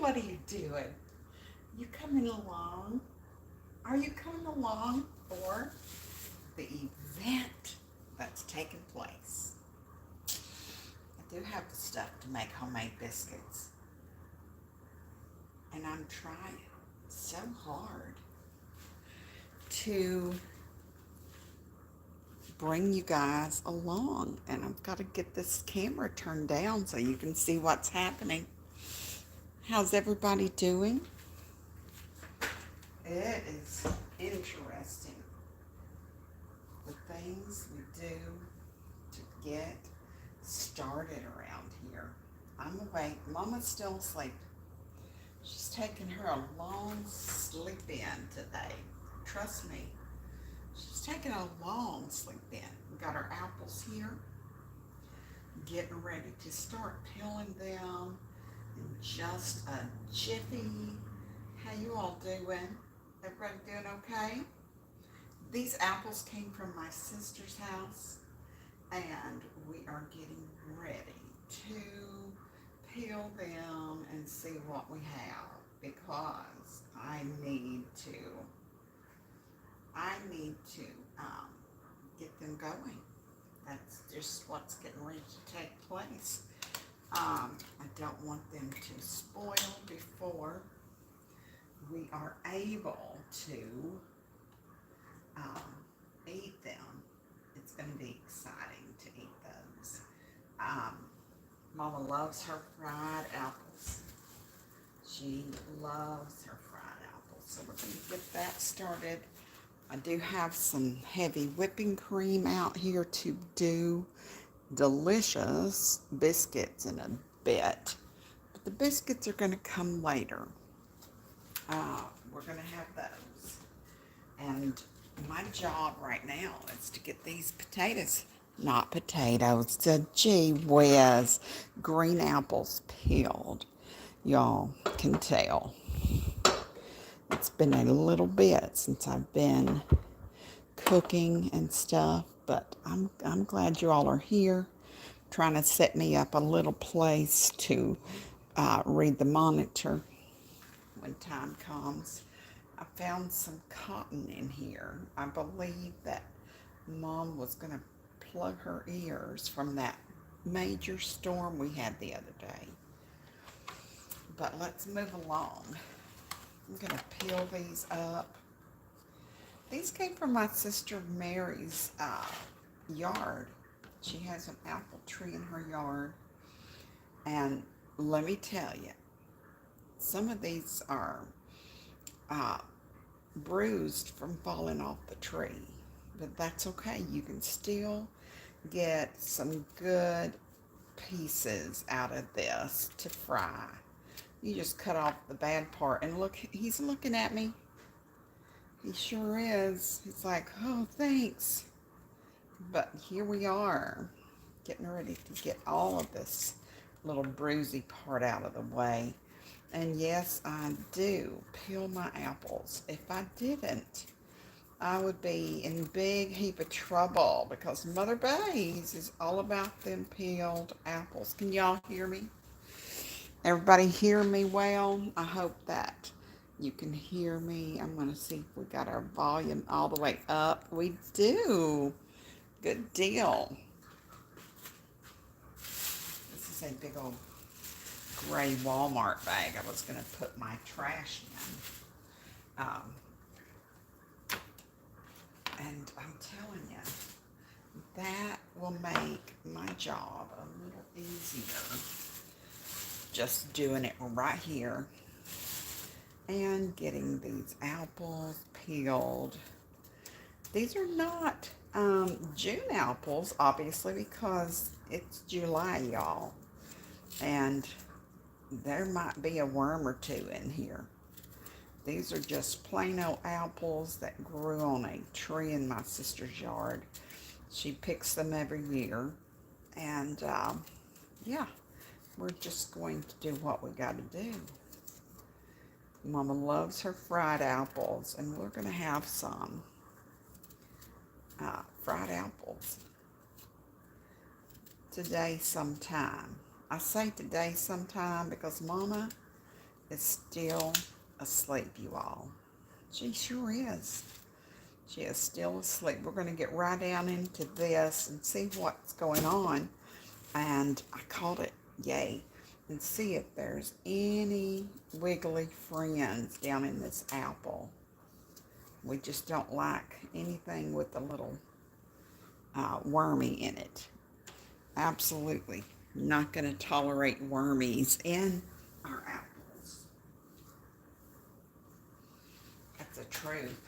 what are you doing? You coming along? Are you coming along for the event that's taking place? I do have the stuff to make homemade biscuits. And I'm trying so hard to bring you guys along. And I've got to get this camera turned down so you can see what's happening. How's everybody doing? It is interesting the things we do to get started around here. I'm awake. Mama's still asleep. She's taking her a long sleep in today. Trust me. She's taking a long sleep in. We got our apples here. Getting ready to start peeling them in just a jiffy. How you all doing? Everybody doing okay? These apples came from my sister's house, and we are getting ready to peel them and see what we have, because I need to get them going. That's just what's getting ready to take place. I don't want them to spoil before we are able to eat them. It's going to be exciting to eat those. Mama loves her fried apples. She loves her fried apples. So we're going to get that started. I do have some heavy whipping cream out here to do delicious biscuits in a bit. But the biscuits are going to come later. We're going to have those. And my job right now is to get these potatoes, not potatoes, gee whiz, green apples peeled. Y'all can tell. It's been a little bit since I've been cooking and stuff, but I'm glad you all are here, trying to set me up a little place to read the monitor when time comes. I found some cotton in here. I believe that Mom was going to plug her ears from that major storm we had the other day. But let's move along. I'm going to peel these up. These came from my sister Mary's yard. She has an apple tree in her yard. And let me tell you, some of these are bruised from falling off the tree. But that's okay. You can still get some good pieces out of this to fry. You just cut off the bad part. And look, he's looking at me. He sure is. He's like, oh, thanks. But here we are, getting ready to get all of this little bruisey part out of the way. And yes, I do peel my apples. If I didn't, I would be in big heap of trouble, because Mother Bay's is all about them peeled apples. Can y'all hear me? Everybody hear me well? I hope that you can hear me. I'm going to see if we got our volume all the way up. We do. Good deal. This is a big old gray Walmart bag I was going to put my trash in. And I'm telling you, that will make my job a little easier. Just doing it right here and getting these apples peeled. These are not June apples, obviously, because it's July, y'all. And there might be a worm or two in here. These are just plain old apples that grew on a tree in my sister's yard. She picks them every year. And, yeah, we're just going to do what we got to do. Mama loves her fried apples, and we're going to have some fried apples today sometime. I say today sometime because Mama is still asleep, you all. She sure is. She is still asleep. We're going to get right down into this and see what's going on. And I called it yay. And see if there's any wiggly friends down in this apple. We just don't like anything with a little wormy in it. Absolutely not going to tolerate wormies in our apples. That's a truth.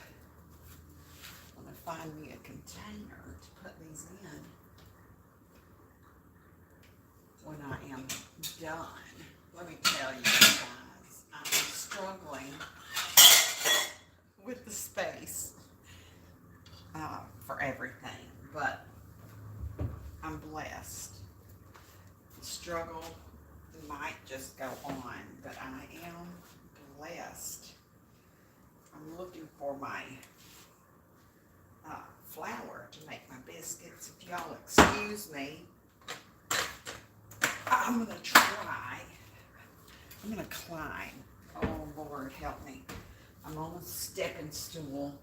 I'm going to find me a container to put these in when I am done. Let me tell you guys, I'm struggling with the space for everything, but I'm blessed. The struggle might just go on, but I am blessed. I'm looking for my flour to make my biscuits. If y'all excuse me, I'm going to try. I'm going to climb. Oh, Lord, help me. I'm on a stepping stool.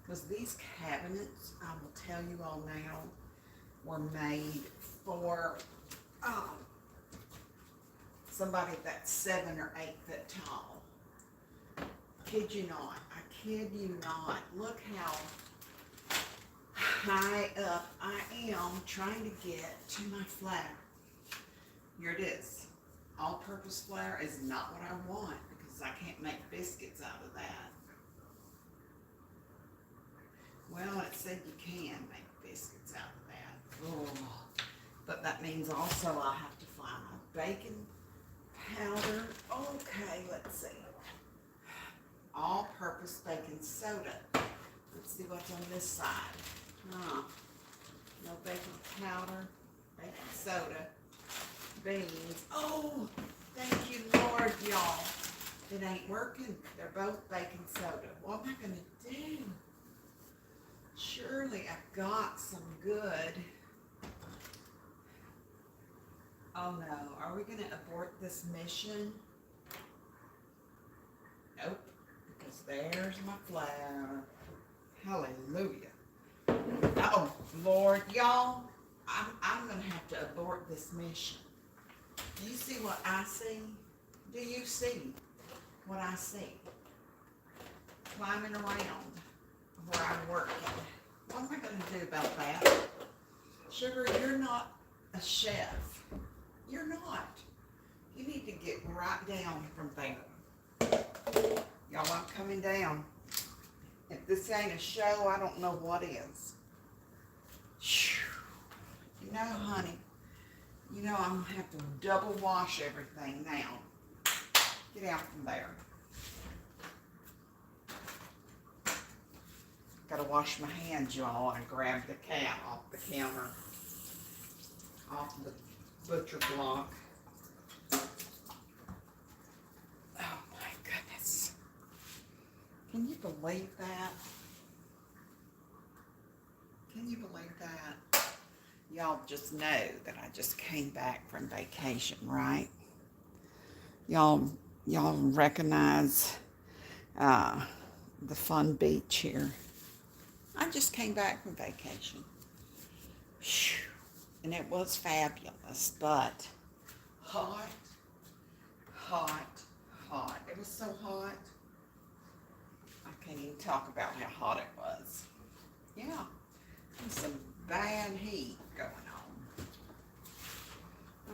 Because these cabinets, I will tell you all now, were made for somebody that's 7 or 8 foot tall. Kid you not. I kid you not. Look how high up I am trying to get to my flour. Here it is. All-purpose flour is not what I want because I can't make biscuits out of that. Well, it said you can make biscuits out of that. Oh. But that means also I have to find my baking powder. Okay, let's see. All-purpose baking soda. Let's see what's on this side. No baking powder, baking soda, beans. Oh, thank you, Lord, y'all. It ain't working. They're both baking soda. What am I going to do? Surely I've got some good. Oh no, are we going to abort this mission? Nope, because there's my flour. Hallelujah. Oh, Lord, y'all, I'm going to have to abort this mission. Do you see what I see? Do you see what I see? Climbing around where I'm working. What am I going to do about that? Sugar, you're not a chef. You're not. You need to get right down from there. Y'all, I'm coming down. If this ain't a show, I don't know what is. You know, honey, you know I'm going to have to double wash everything now. Get out from there. Got to wash my hands, y'all. I grabbed the cat off the counter, off the butcher block. Oh my goodness. Can you believe that? Can you believe that? Y'all just know that I just came back from vacation, right? Y'all recognize the fun beach here. I just came back from vacation. Whew. And it was fabulous, but hot, hot, hot. It was so hot. I can't even talk about how hot it was. Yeah, there's some bad heat going on.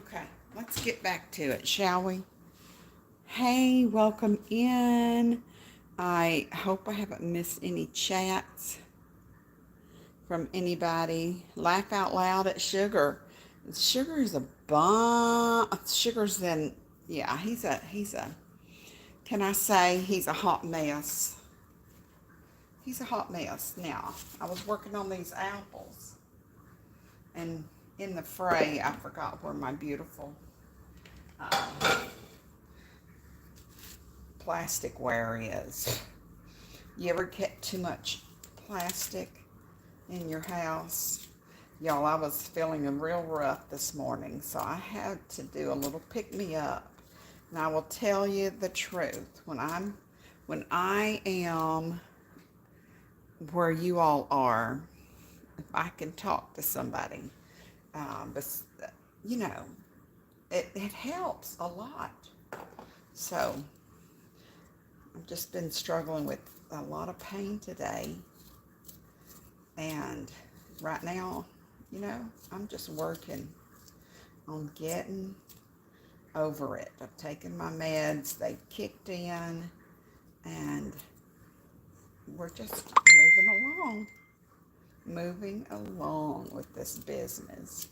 Okay, let's get back to it, shall we? Hey, welcome in. I hope I haven't missed any chats from anybody. Laugh out loud at Sugar. Sugar is a bomb. Sugar's in, yeah, he's a, can I say he's a hot mess. He's a hot mess. Now, I was working on these apples, and in the fray, I forgot where my beautiful plasticware is. You ever get too much plastic in your house? Y'all, I was feeling real rough this morning, so I had to do a little pick-me-up And I will tell you the truth. When I am where you all are, if I can talk to somebody, but you know, it helps a lot. So I've just been struggling with a lot of pain today, and right now, I'm just working on getting over it. I've taken my meds, they've kicked in, and we're just moving along with this business.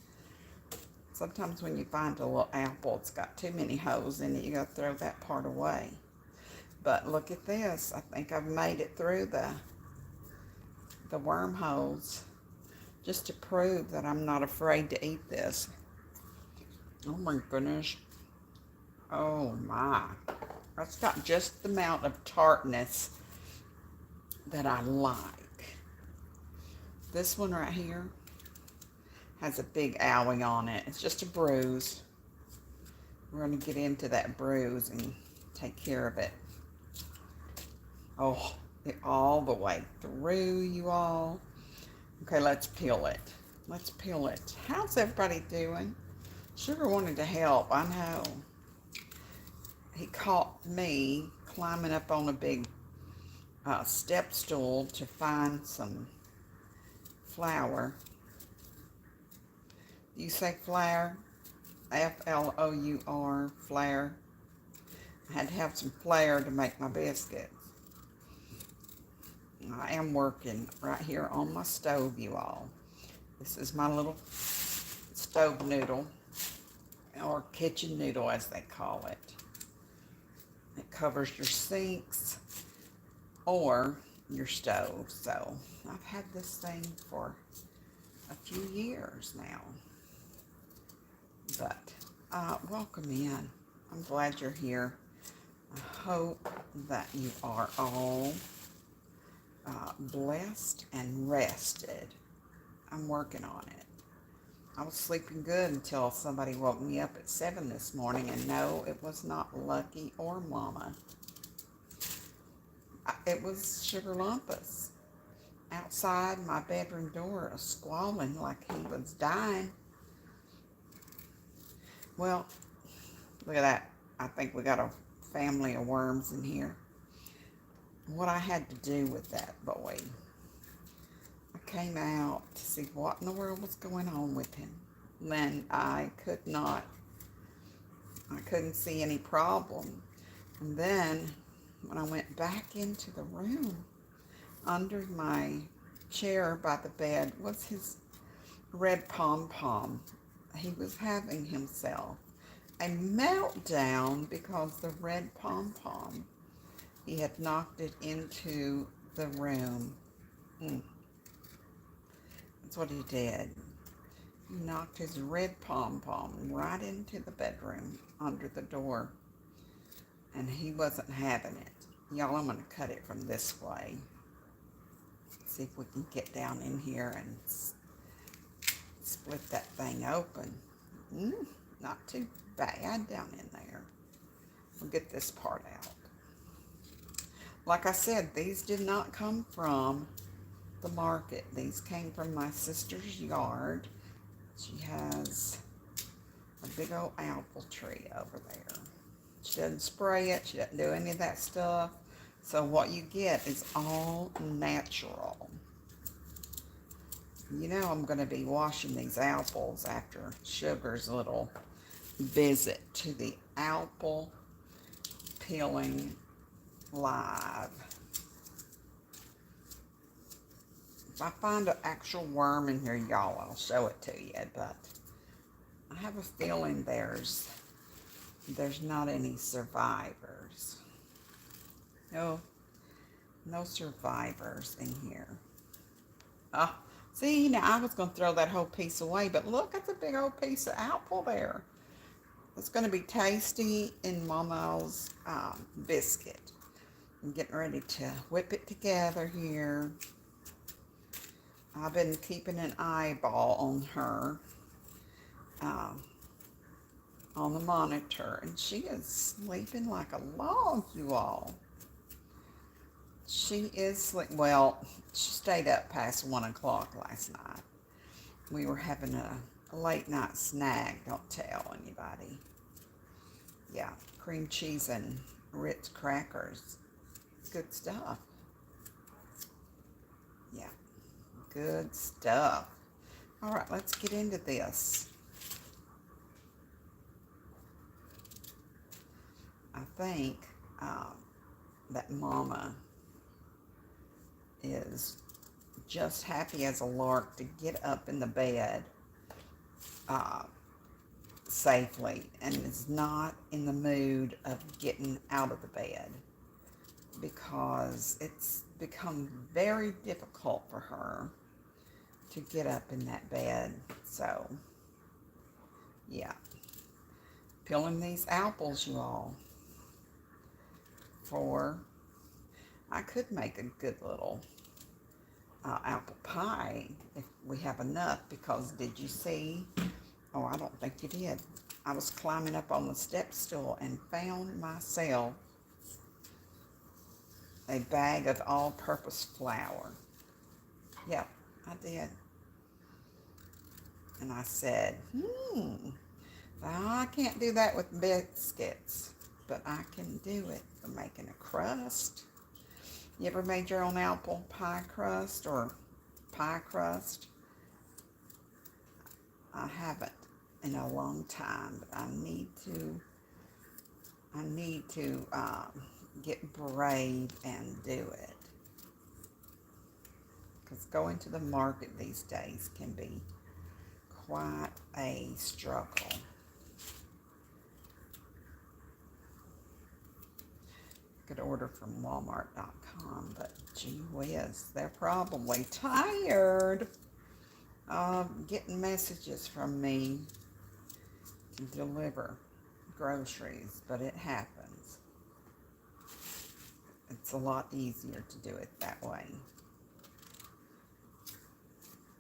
Sometimes when you find a little apple, it's got too many holes in it, you gotta throw that part away. But look at this. I think I've made it through the wormholes just to prove that I'm not afraid to eat this. Oh my goodness. Oh my. That's got just the amount of tartness that I like. This one right here has a big owie on it. It's just a bruise. We're going to get into that bruise and take care of it. Oh, all the way through, you all. Okay, let's peel it. Let's peel it. How's everybody doing? Sugar wanted to help, I know. He caught me climbing up on a big step stool to find some flour. Do you say flour? Flour, flour. I had to have some flour to make my biscuits. I am working right here on my stove, you all. This is my little stove noodle, or kitchen noodle as they call it. It covers your sinks or your stove. So I've had this thing for a few years now. But welcome in. I'm glad you're here. I hope that you are all blessed and rested. I'm working on it. I was sleeping good until somebody woke me up at 7 this morning, and no, it was not Lucky or Mama. It was Sugar Lumpus outside my bedroom door, squalling like he was dying. Well, look at that. I think we got a family of worms in here. What I had to do with that boy, I came out to see what in the world was going on with him. And I couldn't see any problem. And then when I went back into the room, under my chair by the bed was his red pom-pom. He was having himself a meltdown because the red pom-pom, he had knocked it into the room. That's what he did. He knocked his red pom-pom right into the bedroom under the door. And he wasn't having it. Y'all, I'm going to cut it from this way. See if we can get down in here and split that thing open. Not too bad down in there. We'll get this part out. Like I said, these did not come from the market. These came from my sister's yard. She has a big old apple tree over there. She doesn't spray it. She doesn't do any of that stuff. So what you get is all natural. You know I'm going to be washing these apples after Sugar's little visit to the apple peeling live. If I find an actual worm in here, y'all, I'll show it to you. But I have a feeling there's not any survivors. No survivors in here. See, now I was going to throw that whole piece away, but look at the big old piece of apple there. It's going to be tasty in Mama's biscuit. I'm getting ready to whip it together here. I've been keeping an eyeball on her, on the monitor, and she is sleeping like a log, you all. She is well, she stayed up past 1 o'clock last night. We were having a late night snack. Don't tell anybody. Yeah, cream cheese and Ritz crackers. Good stuff. Yeah, good stuff. All right, let's get into this. I think that Mama is just happy as a lark to get up in the bed safely and is not in the mood of getting out of the bed because it's become very difficult for her to get up in that bed. So, yeah. Peeling these apples, you all, I could make a good little apple pie if we have enough, because did you see? Oh, I don't think you did. I was climbing up on the step stool and found myself a bag of all-purpose flour. Yep, I did. And I said, I can't do that with biscuits, but I can do it for making a crust. You ever made your own apple pie crust or pie crust? I haven't in a long time, but I need to get brave and do it. Because going to the market these days can be quite a struggle. Could order from Walmart.com, but gee whiz, they're probably tired of getting messages from me to deliver groceries, but it happens. It's a lot easier to do it that way.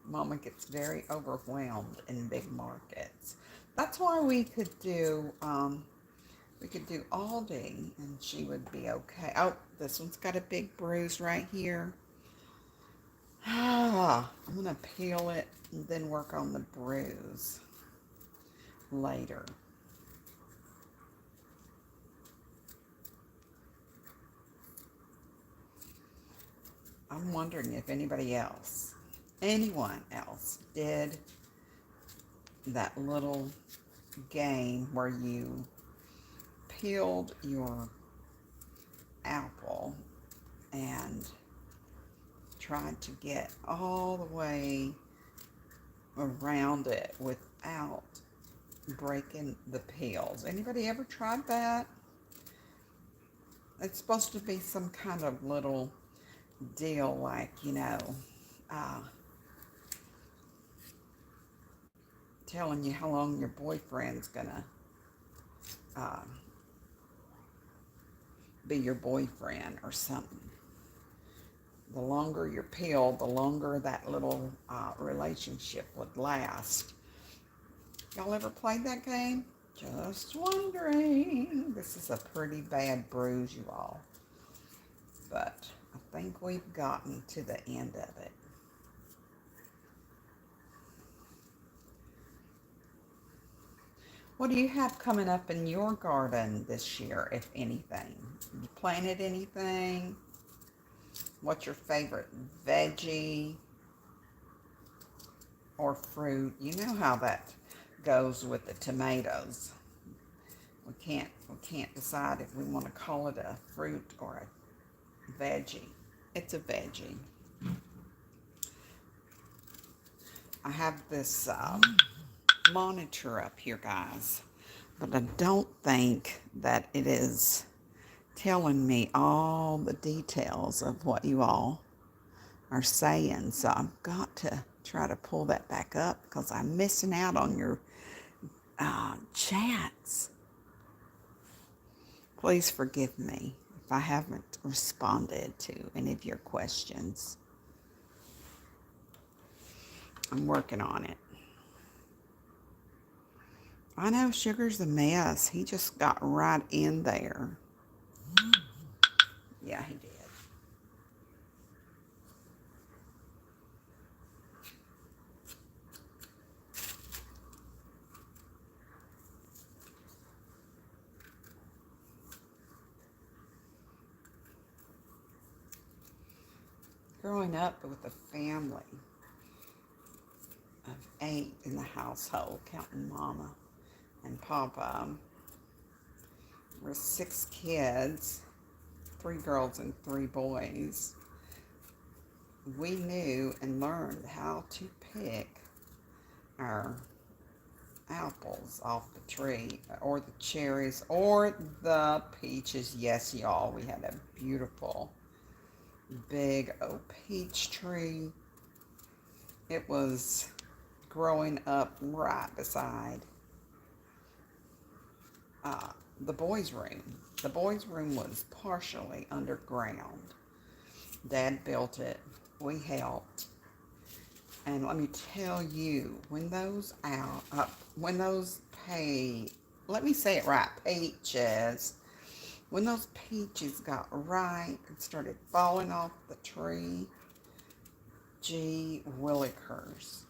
Mama gets very overwhelmed in big markets. That's why we could do Aldi and she would be okay. Oh, this one's got a big bruise right here. I'm gonna peel it and then work on the bruise later. I'm wondering if anyone else did that little game where you peeled your apple and tried to get all the way around it without breaking the peels. Anybody ever tried that? It's supposed to be some kind of little deal, like, telling you how long your boyfriend's gonna be your boyfriend or something. The longer you're peeled, the longer that little relationship would last. Y'all ever played that game? Just wondering. This is a pretty bad bruise, you all. But I think we've gotten to the end of it. What do you have coming up in your garden this year, if anything? You planted anything? What's your favorite veggie or fruit? You know how that goes with the tomatoes. We can't decide if we want to call it a fruit or a veggie. It's a veggie. I have this monitor up here, guys, but I don't think that it is telling me all the details of what you all are saying, so I've got to try to pull that back up because I'm missing out on your chats. Please forgive me if I haven't responded to any of your questions. I'm working on it. I know Sugar's a mess. He just got right in there. Yeah, he did. Growing up with a family of 8 in the household, counting Mama and Papa, we're 6 kids, 3 girls and 3 boys. We knew and learned how to pick our apples off the tree, or the cherries, or the peaches. Yes, y'all, we had a beautiful big oak peach tree. It was growing up right beside the boys' room. The boys' room was partially underground. Dad built it. We helped. And let me tell you, when those let me say it right, peaches, when those peaches got ripe and started falling off the tree, gee willikers.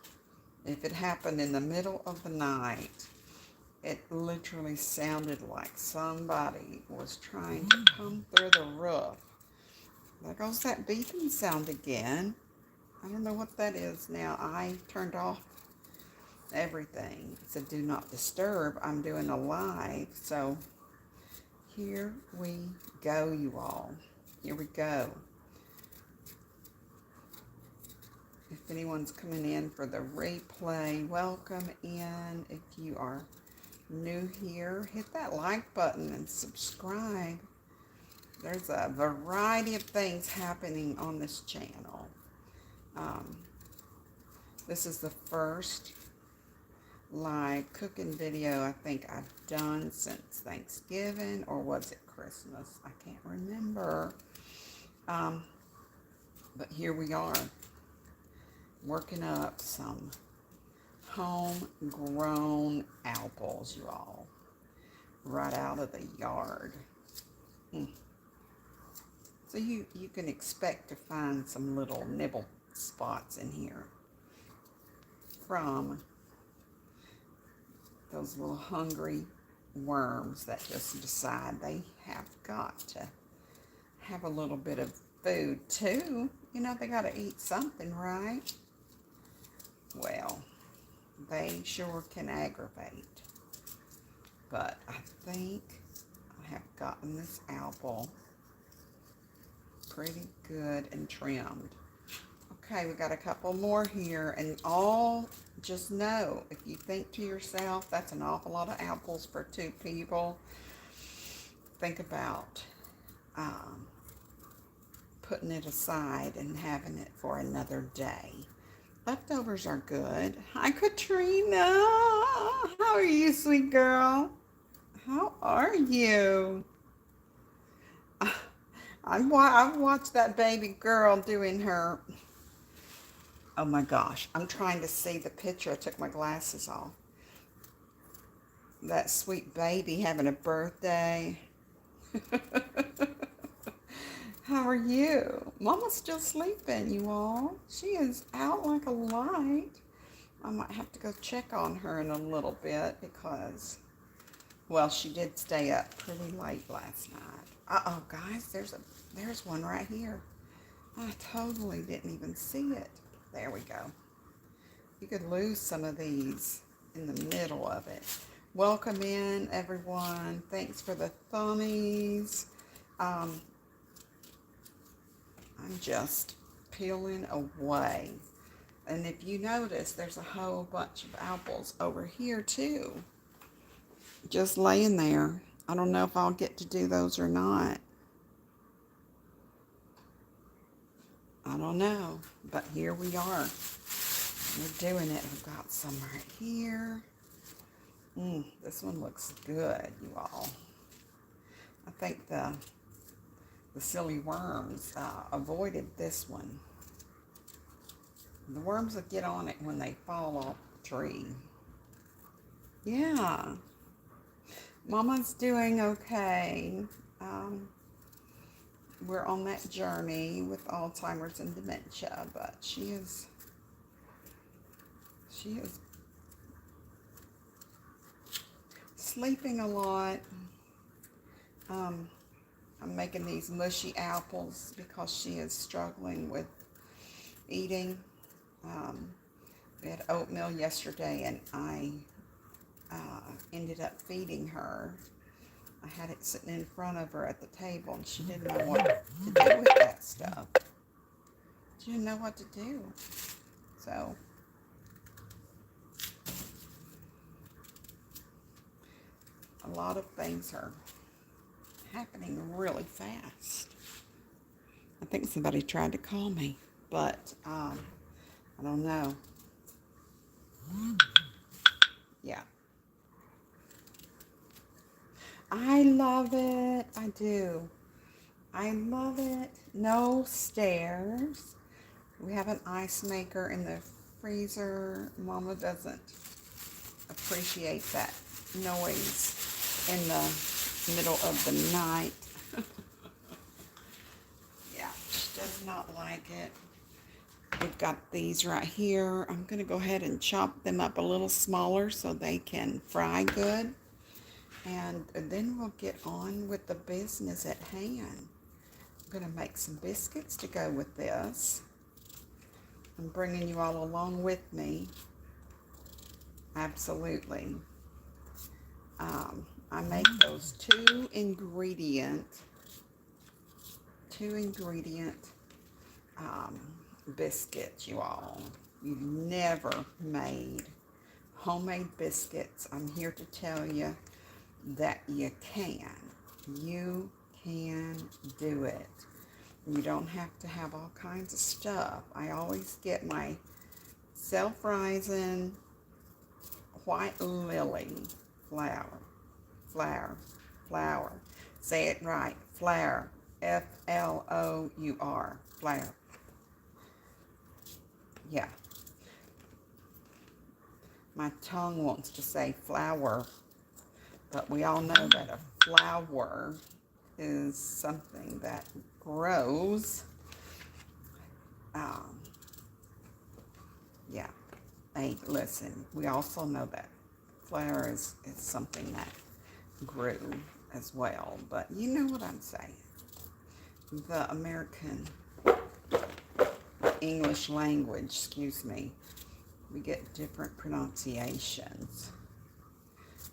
If it happened in the middle of the night, it literally sounded like somebody was trying to come through the roof. There goes that beeping sound again. I don't know what that is now. I turned off everything. It said do not disturb. I'm doing a live. So here we go, you all. Here we go. If anyone's coming in for the replay, welcome in. If you are new here, hit that like button and subscribe. There's a variety of things happening on this channel. This is the first live cooking video I think I've done since Thanksgiving, or was it Christmas? I can't remember. But here we are, working up some homegrown apples, you all, right out of the yard. So you can expect to find some little nibble spots in here from those little hungry worms that just decide they have got to have a little bit of food too. You know, they got to eat something, right? Well, they sure can aggravate. But I think I have gotten this apple pretty good and trimmed. Okay, we got a couple more here, and all, just know, if you think to yourself, that's an awful lot of apples for 2 people, think about putting it aside and having it for another day. Leftovers are good. Hi, Katrina. How are you, sweet girl? How are you? I've watched that baby girl doing her... Oh my gosh, I'm trying to see the picture. I took my glasses off. That sweet baby having a birthday. How are you? Mama's still sleeping, you all. She is out like a light. I might have to go check on her in a little bit because, well, she did stay up pretty late last night. Uh-oh, guys, there's one right here. I totally didn't even see it. There we go. You could lose some of these in the middle of it. Welcome in, everyone. Thanks for the thummies. I'm just peeling away. And if you notice, there's a whole bunch of apples over here, too. Just laying there. I don't know if I'll get to do those or not. I don't know, but here we are. We're doing it. We've got some right here. This one looks good, you all. I think the silly worms avoided this one. The worms will get on it when they fall off the tree. Yeah, Mama's doing okay. Um, we're on that journey with Alzheimer's and dementia, but she is sleeping a lot. Um, I'm making these mushy apples because she is struggling with eating. Um, we had oatmeal yesterday, and I ended up feeding her. I had it sitting in front of her at the table, and she didn't know what to do with that stuff. She didn't know what to do. So, a lot of things are happening really fast. I think somebody tried to call me, but I don't know. Yeah. I love it. I do. I love it. No stairs. We have an ice maker in the freezer. Mama doesn't appreciate that noise in the middle of the night. Yeah, she does not like it. We've got these right here. I'm going to go ahead and chop them up a little smaller so they can fry good. And then we'll get on with the business at hand. I'm going to make some biscuits to go with this. I'm bringing you all along with me. Absolutely. I make those two ingredient biscuits, you all. You've never made homemade biscuits. I'm here to tell you that you can. You can do it. You don't have to have all kinds of stuff. I always get my self-rising white lily flour. Say it right. Flour. Flour. Flour. Yeah. My tongue wants to say flour, but we all know that a flower is something that grows. Yeah. Hey, listen, we also know that flour is something that grew as well, but you know what I'm saying. The American English language, excuse me, we get different pronunciations.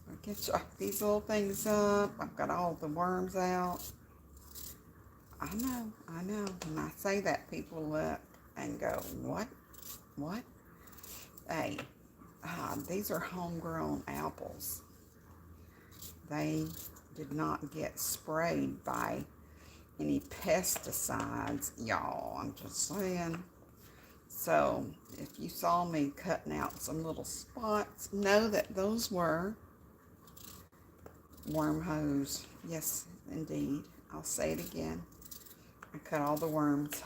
I'll get these little things up. I've got all the worms out. I know. When I say that, people look and go, what? What? Hey, these are homegrown apples. They did not get sprayed by any pesticides, y'all. I'm just saying. So, if you saw me cutting out some little spots, know that those were worm hose. Yes, indeed. I'll say it again. I cut all the worms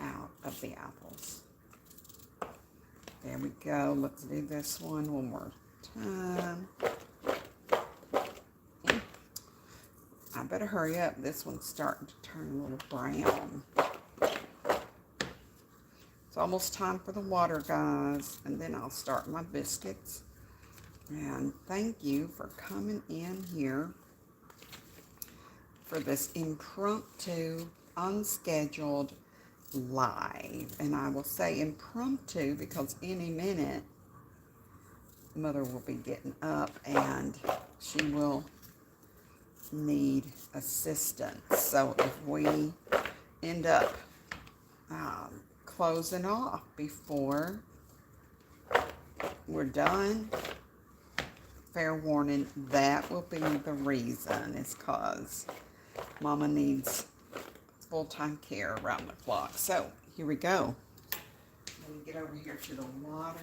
out of the apples. There we go. Let's do this one more time. I better hurry up. This one's starting to turn a little brown. It's almost time for the water, guys. And then I'll start my biscuits. And thank you for coming in here for this impromptu, unscheduled live. And I will say impromptu because any minute Mother will be getting up and she will need assistance. So if we end up closing off before we're done, fair warning, that will be the reason. It's because Mama needs full-time care around the clock. So here we go. Let me get over here to the water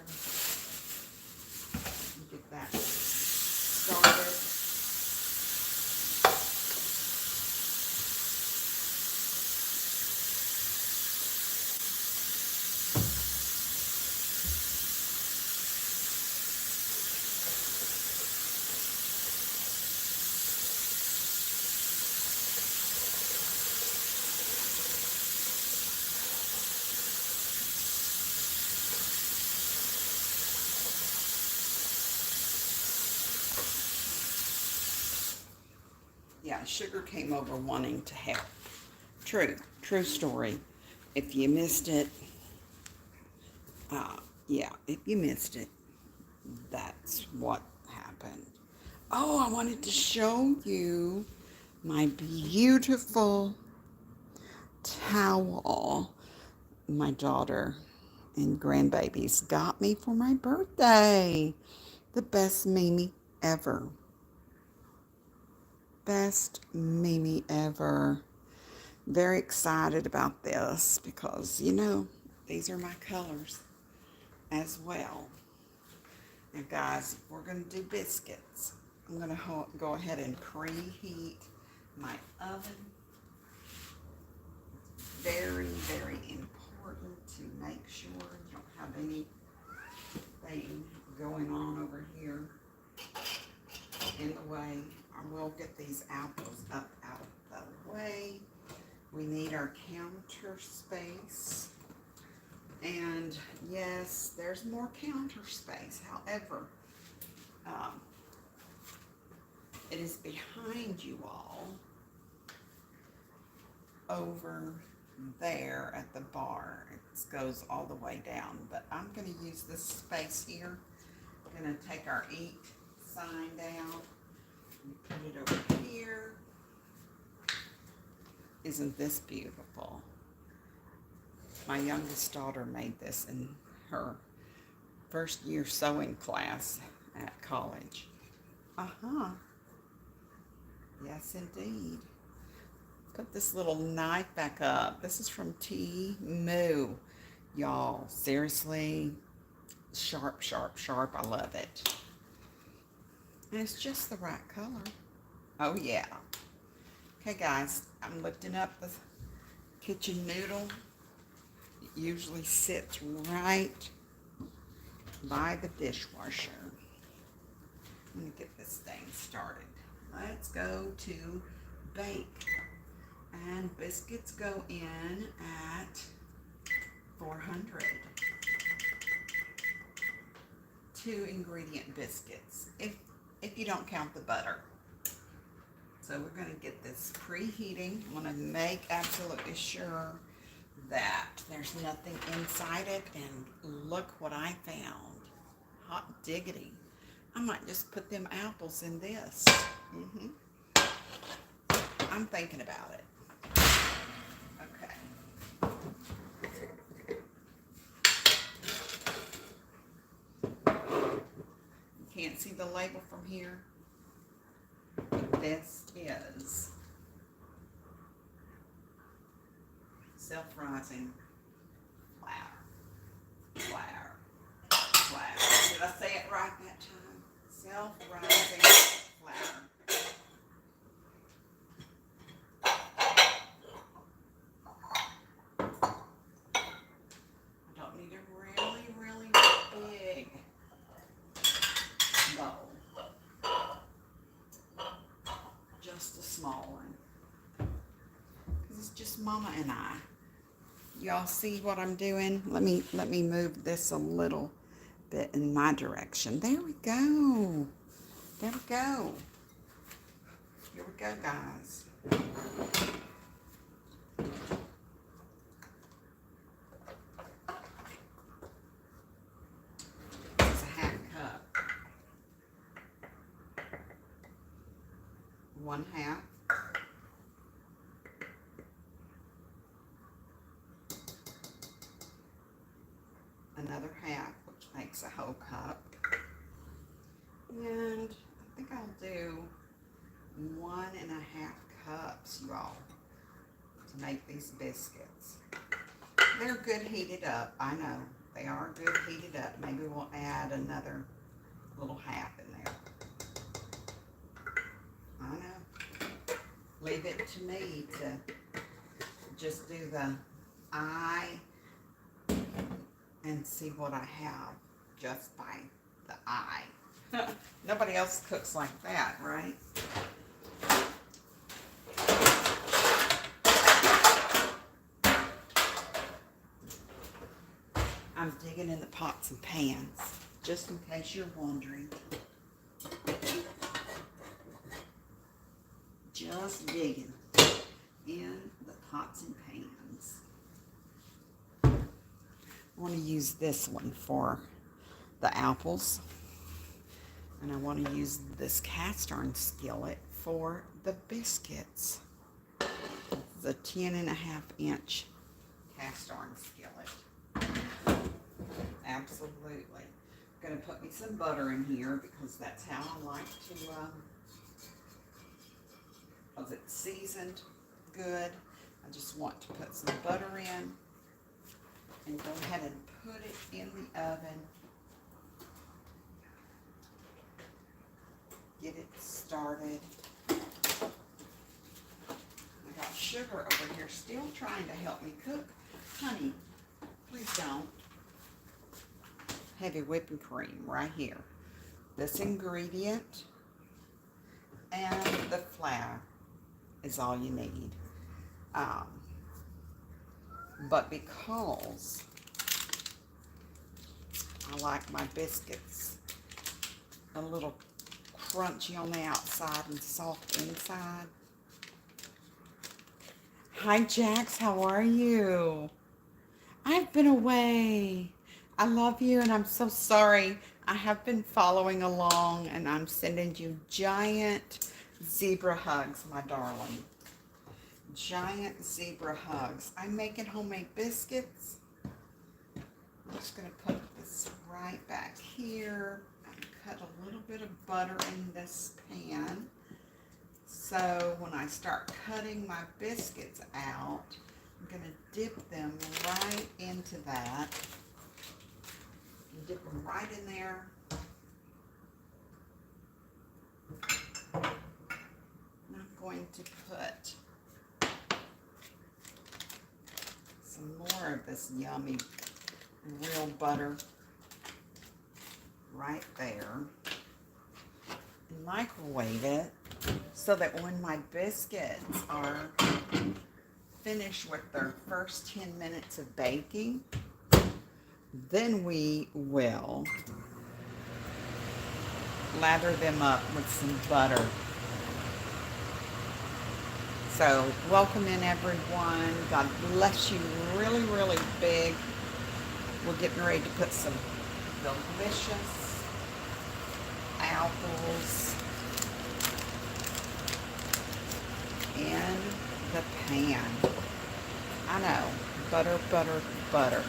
and get that started. Yeah, Sugar came over wanting to help. True story. If you missed it, yeah, if you missed it, that's what happened. Oh, I wanted to show you my beautiful towel my daughter and grandbabies got me for my birthday. The best Mimi ever. Best Mimi ever. Very excited about this because, you know, these are my colors as well. Now, guys, we're going to do biscuits. I'm going to go ahead and preheat my oven. Very, very important to make sure you don't have anything going on over here in the way. I will get these apples up out of the way. We need our counter space. And yes, there's more counter space. However, it is behind you all over there at the bar. It goes all the way down, but I'm going to use this space here. I'm going to take our eat sign down and put it over here. Isn't this beautiful? My youngest daughter made this in her first year sewing class at college. Yes, indeed. Put this little knife back up. This is from Temu. Y'all, seriously, sharp, sharp, sharp. I love it. And it's just the right color. Oh, yeah. Okay, guys, I'm lifting up the kitchen noodle. It usually sits right by the dishwasher. Let me get this thing started. Let's go to bake. And biscuits go in at 400. 2 ingredient biscuits, if you don't count the butter. So we're going to get this preheating. I want to make absolutely sure that there's nothing inside it. And look what I found. Hot diggity. I might just put them apples in this. I'm thinking about it. Okay. You can't see the label from here. This is self-rising flour. Did I say it right that time? Self-rising flour. I don't need a really, really big bowl. Just a small one. Because it's just Mama and I. Y'all see what I'm doing? Let me move this a little bit in my direction. There we go. There we go. Here we go, guys. It's a half cup. 1/2. Another half, which makes a whole cup. And I think I'll do 1.5 cups, y'all, to make these biscuits. They're good heated up. I know they are good heated up. Maybe we'll add another little half in there. I know. Leave it to me to just do the eye and see what I have just by the eye. Nobody else cooks like that, right? I'm digging in the pots and pans, just in case you're wondering. Just just digging in the pots and pans. I want to use this one for the apples. And I want to use this cast iron skillet for the biscuits. The 10.5-inch cast iron skillet. Absolutely. I'm going to put me some butter in here because that's how I like to, because it's seasoned good. I just want to put some butter in and go ahead and put it in the oven. Get it started. I got sugar over here still trying to help me cook. Honey, please don't. Heavy whipping cream right here. This ingredient and the flour is all you need. But because I like my biscuits a little crunchy on the outside and soft inside. Hi Jax, how are you? I've been away. I love you and I'm so sorry. I have been following along and I'm sending you giant zebra hugs, my darling. Giant zebra hugs. I'm making homemade biscuits. I'm just going to put this right back here. Cut a little bit of butter in this pan. So when I start cutting my biscuits out, I'm going to dip them right into that. Dip them right in there. And I'm going to put some more of this yummy real butter right there and microwave it so that when my biscuits are finished with their first 10 minutes of baking, then we will lather them up with some butter. So welcome in everyone. God bless you really, really big. We're getting ready to put some delicious apples in the pan. I know, butter, butter, butter.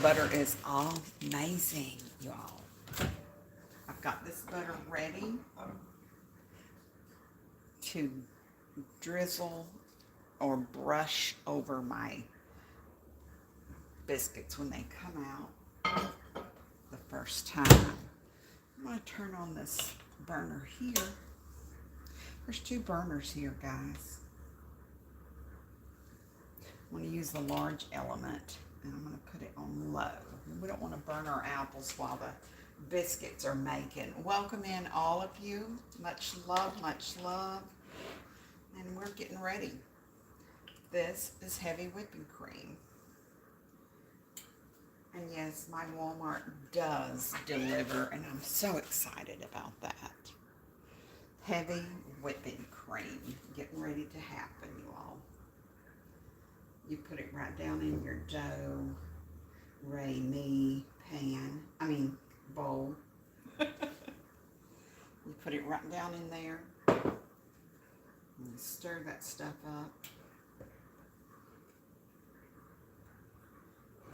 Butter is amazing, y'all. I've got this butter ready to drizzle or brush over my biscuits when they come out the first time. I'm going to turn on this burner here. There's 2 burners here, guys. I'm going to use the large element and I'm going to put it on low. We don't want to burn our apples while the biscuits are making. Welcome in all of you. Much love, much love. And we're getting ready. This is heavy whipping cream. And yes, my Walmart does deliver, and I'm so excited about that. Heavy whipping cream getting ready to happen, you all. You put it right down in your dough, bowl. You put it right down in there. And stir that stuff up.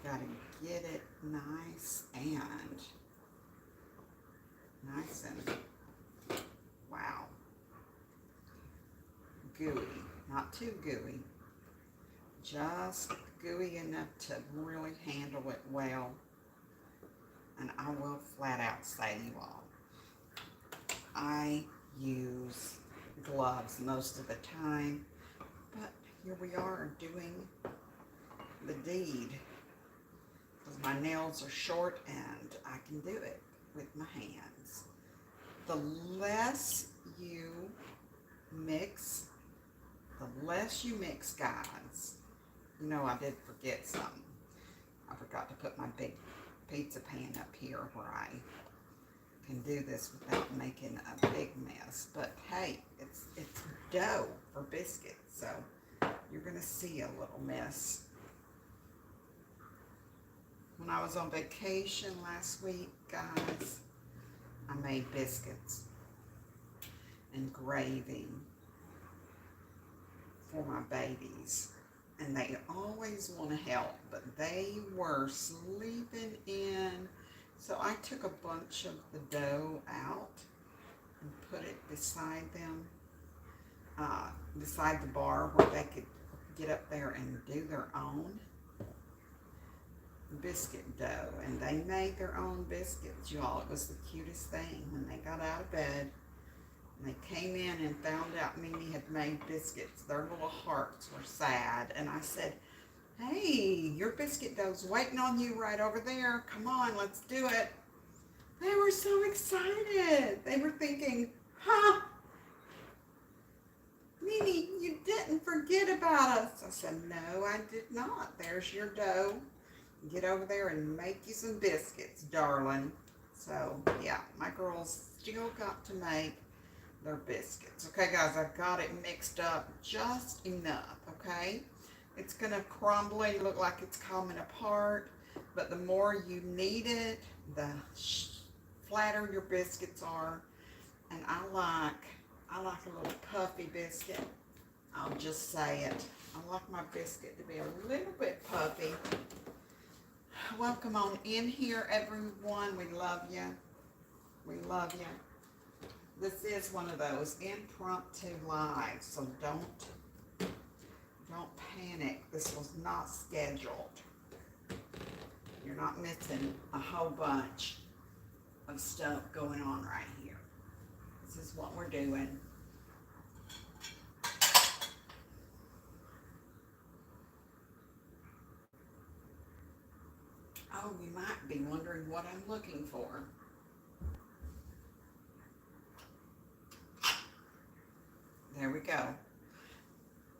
Gotta get it nice and wow, gooey, not too gooey, just gooey enough to really handle it well. And I will flat out say, you all, I use gloves most of the time, but here we are doing the deed because my nails are short and I can do it with my hands. The less you mix, guys. You know, I did forget something. I forgot to put my big pizza pan up here where I can do this without making a big mess. But hey, it's dough for biscuits, so you're gonna see a little mess. When I was on vacation last week, guys, I made biscuits and gravy for my babies. And they always want to help, but they were sleeping in. So I took a bunch of the dough out and put it beside them, beside the bar where they could get up there and do their own biscuit dough. And they made their own biscuits, y'all. It was the cutest thing. When they got out of bed and they came in and found out Mimi had made biscuits, their little hearts were sad. And I said, hey, your biscuit dough's waiting on you right over there. Come on, let's do it. They were so excited. They were thinking, huh, Mimi, you didn't forget about us. I said, no, I did not. There's your dough. Get over there and make you some biscuits, darling. So, yeah, my girls still got to make their biscuits. Okay, guys, I've got it mixed up just enough, okay? It's going to crumbly, look like it's coming apart, but the more you knead it, the flatter your biscuits are. And I like a little puffy biscuit. I'll just say it. I like my biscuit to be a little bit puffy. Welcome on in here, everyone. We love you. We love you. This is one of those impromptu lives, so don't panic. This was not scheduled. You're not missing a whole bunch of stuff going on right here. This is what we're doing. Oh, you might be wondering what I'm looking for. There we go.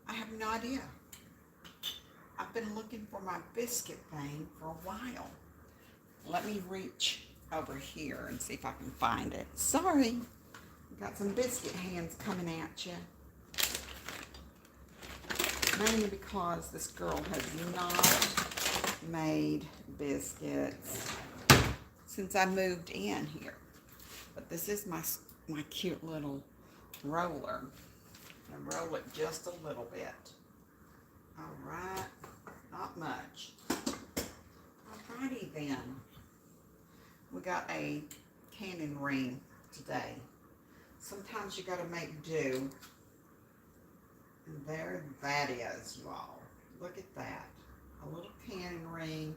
I have no idea. I've been looking for my biscuit thing for a while. Let me reach over here and see if I can find it. Sorry. Got some biscuit hands coming at you. Mainly because this girl has not made biscuits since I moved in here. But this is my cute little roller. I roll it just a little bit. All right, not much. Alrighty then. We got a canning ring today. Sometimes you gotta make do. And there that is, you all. Look at that. A little canning ring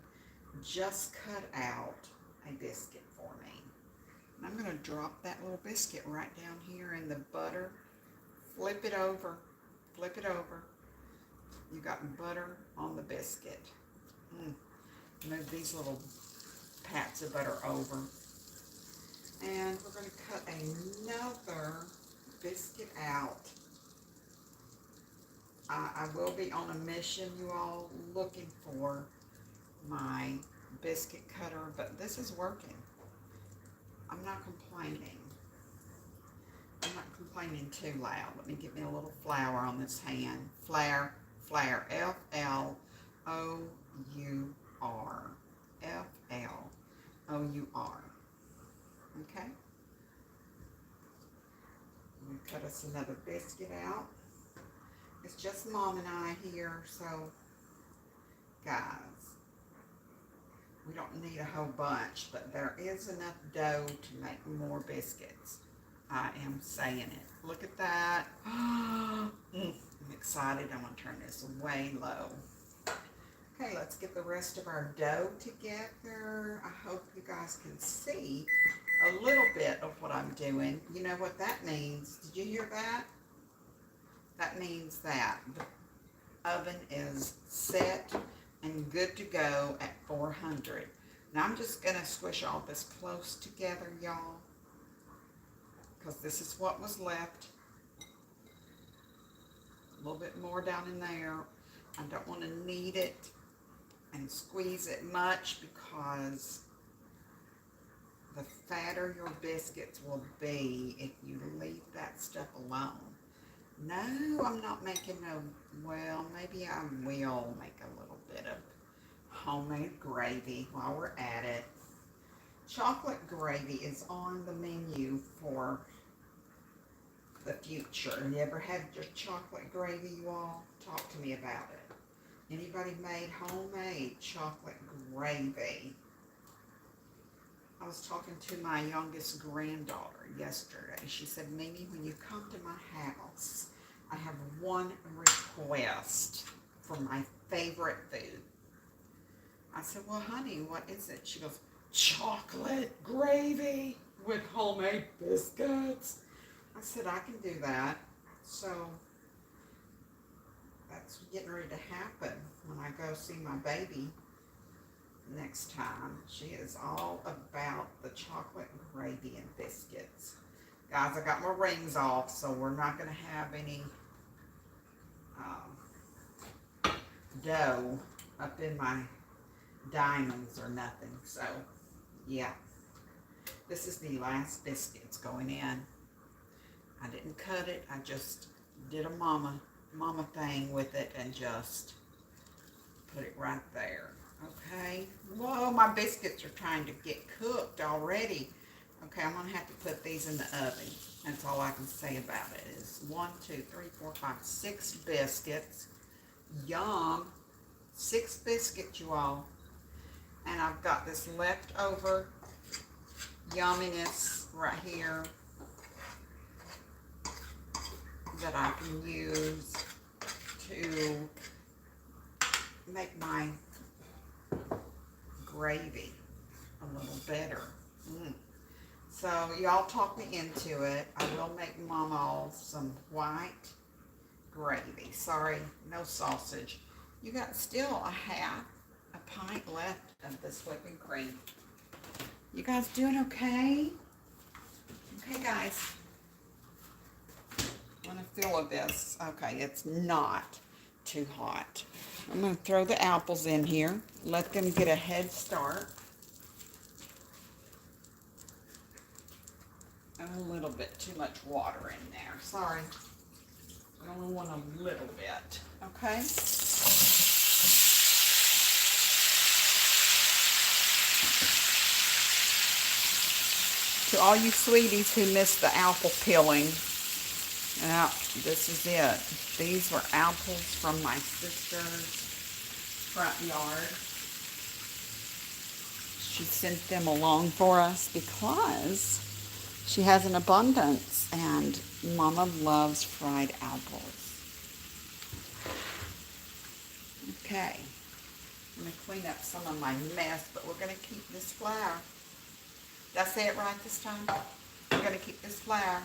just cut out a biscuit for me. And I'm gonna drop that little biscuit right down here in the butter. Flip it over, flip it over. You got butter on the biscuit. Move these little pats of butter over. And we're going to cut another biscuit out. I will be on a mission, you all, looking for my biscuit cutter, but this is working. I'm not complaining. I'm not complaining too loud. Let me get me a little flour on this hand. Flour, F-L-O-U-R. F-L-O-U-R. Okay? I'm going to cut us another biscuit out. It's just Mom and I here, so guys, we don't need a whole bunch, but there is enough dough to make more biscuits. I am saying it. Look at that. I'm excited. I'm going to turn this way low. Okay, let's get the rest of our dough together. I hope you guys can see a little bit of what I'm doing. You know what that means? Did you hear that? That means that the oven is set and good to go at 400. Now I'm just going to squish all this close together, y'all, because this is what was left. A little bit more down in there. I don't want to knead it and squeeze it much because the fatter your biscuits will be if you leave that stuff alone. No, I'm not making no, well, maybe I will make a little bit of homemade gravy while we're at it. Chocolate gravy is on the menu for the future. You ever had your chocolate gravy, you all? Talk to me about it. Anybody made homemade chocolate gravy? I was talking to my youngest granddaughter yesterday. She said, Mimi, when you come to my house, I have one request for my favorite food. I said, well, honey, what is it? She goes, chocolate gravy with homemade biscuits. I said, I can do that. So that's getting ready to happen when I go see my baby next time. She is all about the chocolate gravy and biscuits. Guys, I got my rings off, so we're not going to have any dough up in my diamonds or nothing. So, yeah. This is the last biscuits going in. I didn't cut it. I just did a mama thing with it and just put it right there. Okay. Whoa, my biscuits are trying to get cooked already. Okay, I'm going to have to put these in the oven. That's all I can say about it. Is 1, 2, 3, 4, 5, 6 biscuits. Yum. 6 biscuits, you all. And I've got this leftover yumminess right here that I can use to make my gravy a little better. So y'all talk me into it. I will make Mama some white gravy. Sorry, no sausage. You got still a pint left of this whipping cream. You guys doing okay? Okay, guys. I'm going to fill this. Okay, it's not too hot. I'm going to throw the apples in here. Let them get a head start. And a little bit too much water in there. Sorry. I only want a little bit. Okay? To all you sweeties who missed the apple peeling, now this is it. These were apples from my sister's front yard. She sent them along for us because she has an abundance, and Mama loves fried apples. Okay, I'm going to clean up some of my mess, but we're going to keep this flour. Did I say it right this time? We're going to keep this flour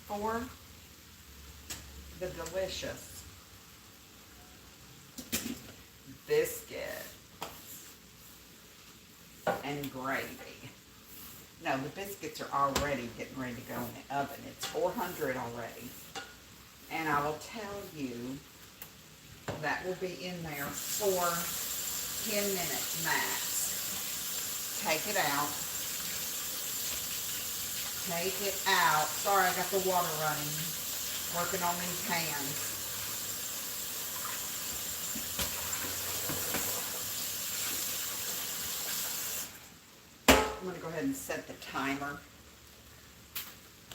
for the delicious biscuits and gravy. No, the biscuits are already getting ready to go in the oven. It's 400 already. And I will tell you that will be in there for 10 minutes max. Take it out. Take it out. Sorry, I got the water running. Working on these hands. I'm going to go ahead and set the timer.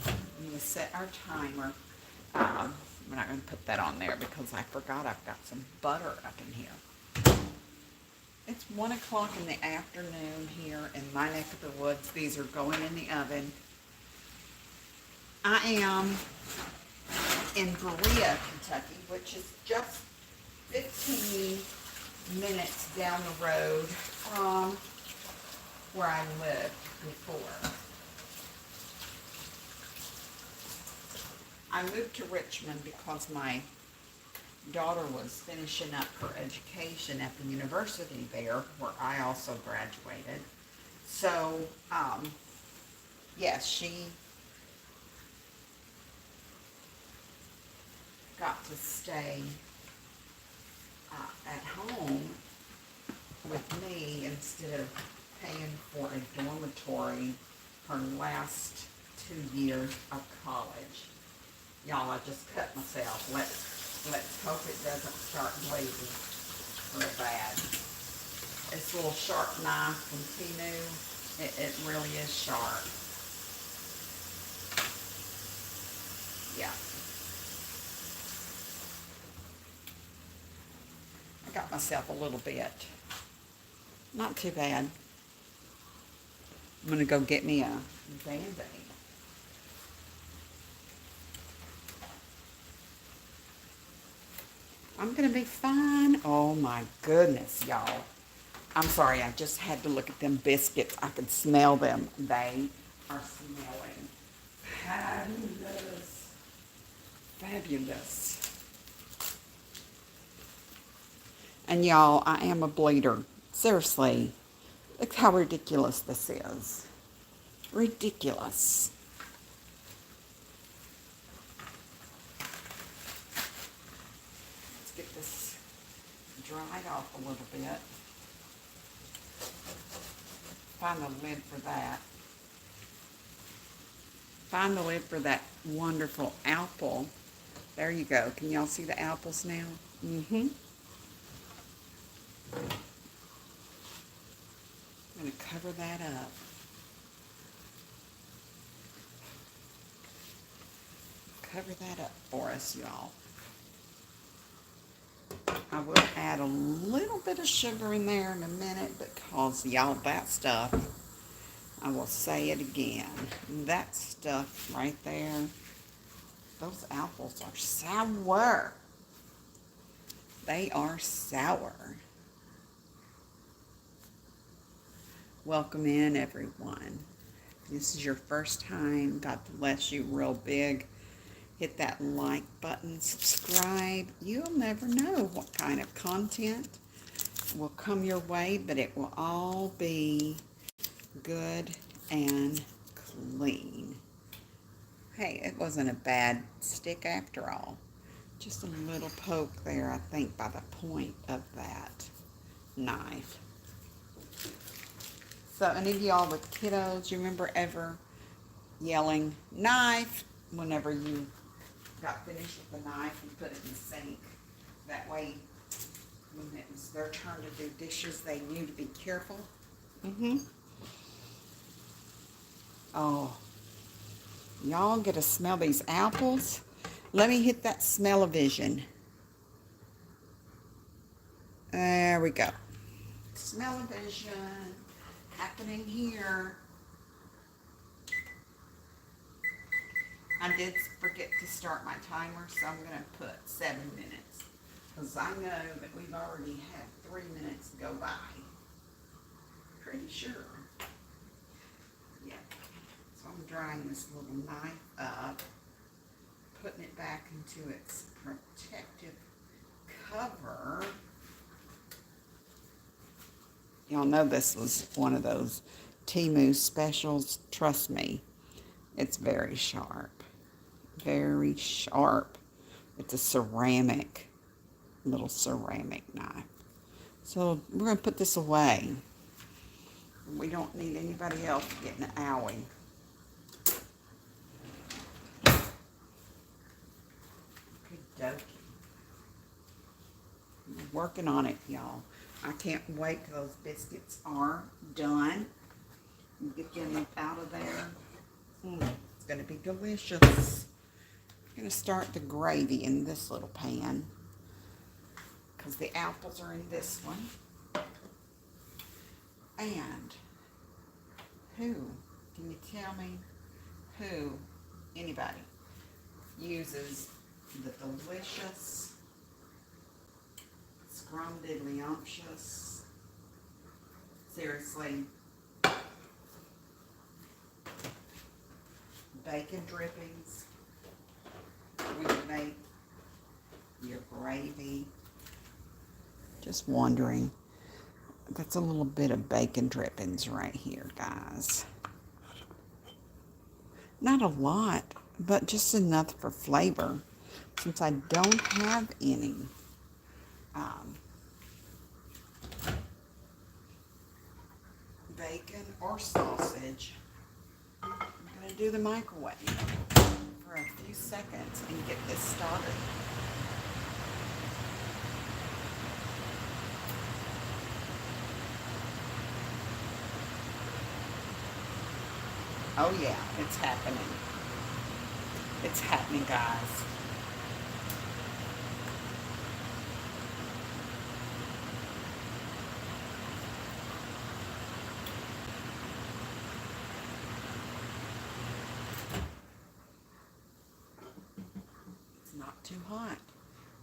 I'm going to set our timer. I'm not going to put that on there because I forgot I've got some butter up in here. It's 1 o'clock in the afternoon here in my neck of the woods. These are going in the oven. I am in Berea, Kentucky, which is just 15 minutes down the road from where I lived before. I moved to Richmond because my daughter was finishing up her education at the university there, where I also graduated. So, yes, she got to stay at home with me instead of paying for a dormitory her last 2 years of college. Y'all, I just cut myself. Let's hope it doesn't start bleeding real bad. This little sharp knife from Temu, it really is sharp. Yeah. I got myself a little bit. Not too bad. I'm going to go get me a Band-Aid. I'm going to be fine. Oh my goodness, y'all. I'm sorry, I just had to look at them biscuits. I could smell them. They are smelling fabulous. Fabulous. And y'all, I am a bleeder. Seriously, look how ridiculous this is. Ridiculous. Let's get this dried off a little bit. Find the lid for that. Find the lid for that wonderful apple. There you go. Can y'all see the apples now? Mm-hmm. I'm going to cover that up. Cover that up for us, y'all. I will add a little bit of sugar in there in a minute because, y'all, that stuff, I will say it again, that stuff right there, those apples are sour. They are sour. Welcome in, everyone. If this is your first time, God bless you real big. Hit that like button, subscribe. You'll never know what kind of content will come your way, but it will all be good and clean. Hey, it wasn't a bad stick after all. Just a little poke there, I think, by the point of that knife. So any of y'all with kiddos, you remember ever yelling, knife, whenever you got finished with the knife and put it in the sink? That way, when it was their turn to do dishes, they knew to be careful. Oh, y'all get to smell these apples? Let me hit that smell-o-vision. There we go. Smell-o-vision happening here. I did forget to start my timer, so I'm going to put 7 minutes. Because I know that we've already had 3 minutes go by. Pretty sure. Yeah. So I'm drying this little knife up, putting it back into its protective cover. Y'all know this was one of those Temu specials. Trust me, it's very sharp. Very sharp. It's a little ceramic knife. So we're going to put this away. We don't need anybody else getting an owie. Good dokey. I'm working on it, y'all. I can't wait till those biscuits are done. Get them out of there. It's going to be delicious. I'm going to start the gravy in this little pan because the apples are in this one. And who, can you tell me who, anybody, uses the delicious, scrumdiddlyumptious, seriously, bacon drippings when you make your gravy? Just wondering. That's a little bit of bacon drippings right here, guys. Not a lot, but just enough for flavor, since I don't have any bacon or sausage. do the microwave for a few seconds and get this started. Oh yeah, it's happening. It's happening, guys. It's not too hot.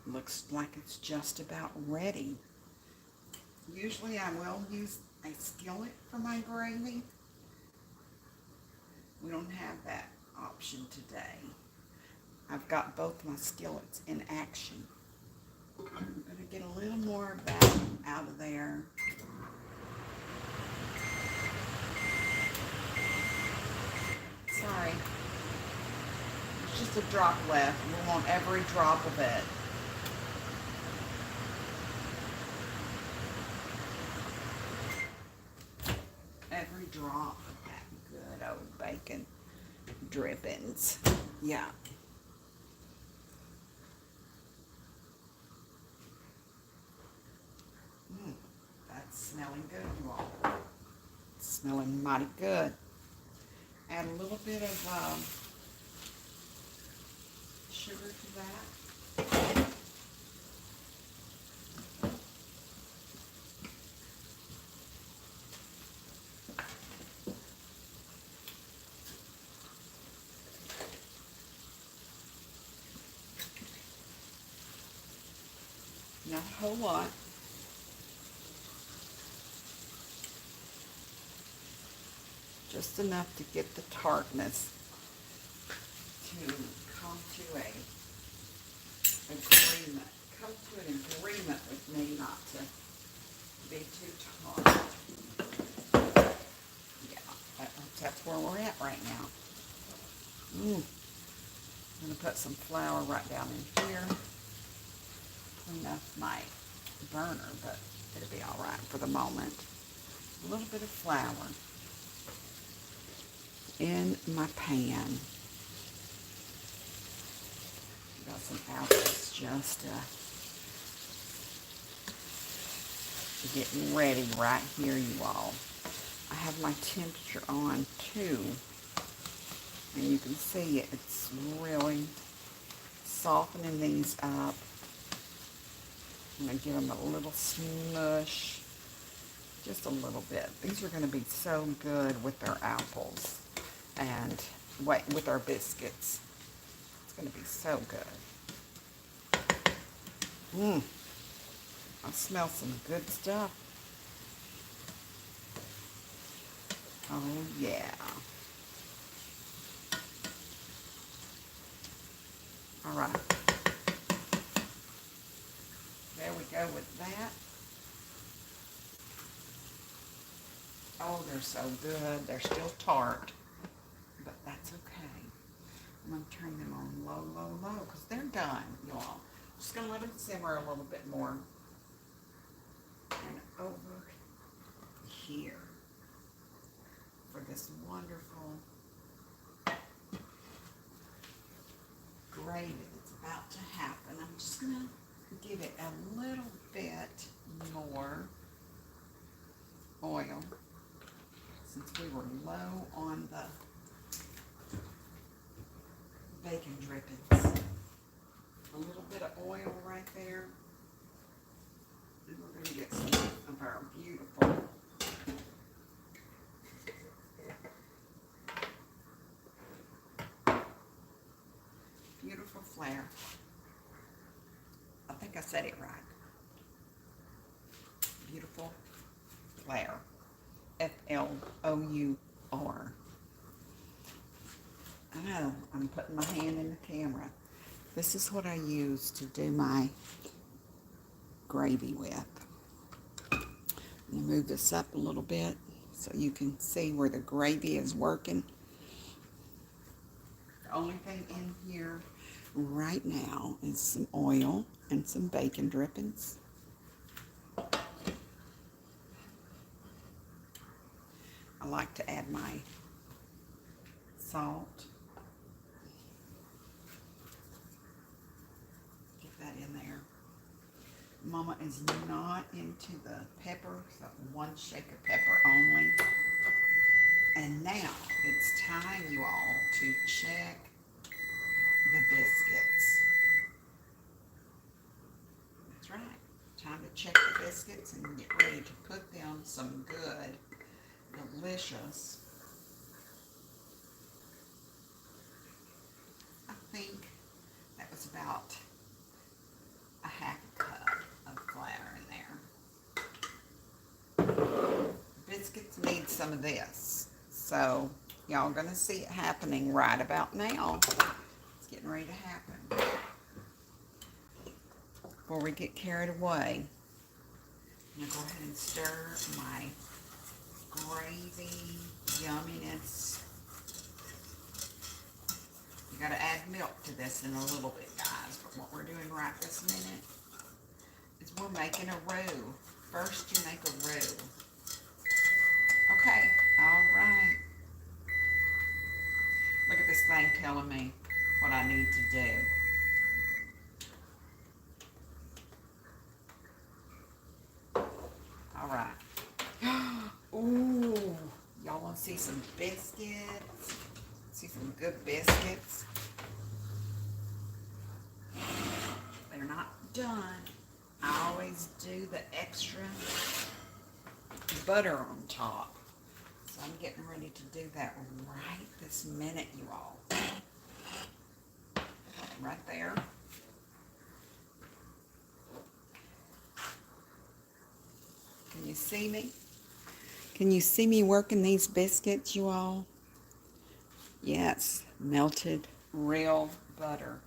Looks like it's just about ready. Usually I will use a skillet for my gravy. We don't have that option today. I've got both my skillets in action. I'm going to get a little more of that out of there. Sorry. It's just a drop left. We want every drop of it. Every drop of that good old bacon drippings. Yeah. That's smelling good, you all. It's smelling mighty good. Add a little bit of sugar to that. Not a whole lot. Just enough to get the tartness to come to an agreement. Come to an agreement with me not to be too tart. Yeah, that's where we're at right now. I'm going to put some flour right down in here. Clean up my burner, but it'll be all right for the moment. A little bit of flour in my pan. Got some apples just getting ready right here, you all. I have my temperature on too, and you can see it's really softening these up. I'm going to give them a little smush, just a little bit. These are going to be so good with their apples and with our biscuits. It's going to be so good. I smell some good stuff. Oh yeah. All right. There we go with that. Oh, they're so good. They're still tart, but that's okay. I'm going to turn them on low, low, low, because they're done, y'all. Just going to let them simmer a little bit more. And over here for this wonderful gravy that's about to happen. I'm just going to give it a little bit more oil, since we were low on the bacon drippings. A little bit of oil right there. And we're going to get some of our beautiful flour. I think I said it right. Beautiful flour. Flour. I know, I'm putting my hand in the camera. This is what I use to do my gravy with. I'm going to move this up a little bit so you can see where the gravy is working. The only thing in here right now is some oil and some bacon drippings. I like to add my salt. Get that in there. Mama is not into the pepper, so 1 shake of pepper only. And now it's time, you all, to check the biscuits. That's right. Time to check the biscuits and get ready to put them some good, delicious. I think that was about a half a cup of flour in there. Biscuits need some of this. So y'all gonna see it happening right about now. It's getting ready to happen. Before we get carried away, I'm gonna go ahead and stir my gravy yumminess. You gotta add milk to this in a little bit, guys. But what we're doing right this minute is we're making a roux. First you make a roux. Okay, all right. Look at this thing telling me what I need to do. All right. Ooh, y'all want to see some biscuits? See some good biscuits? They're not done. I always do the extra butter on top. So I'm getting ready to do that right this minute, you all. Right there. Can you see me? Can you see me working these biscuits, you all? Yes, melted real butter.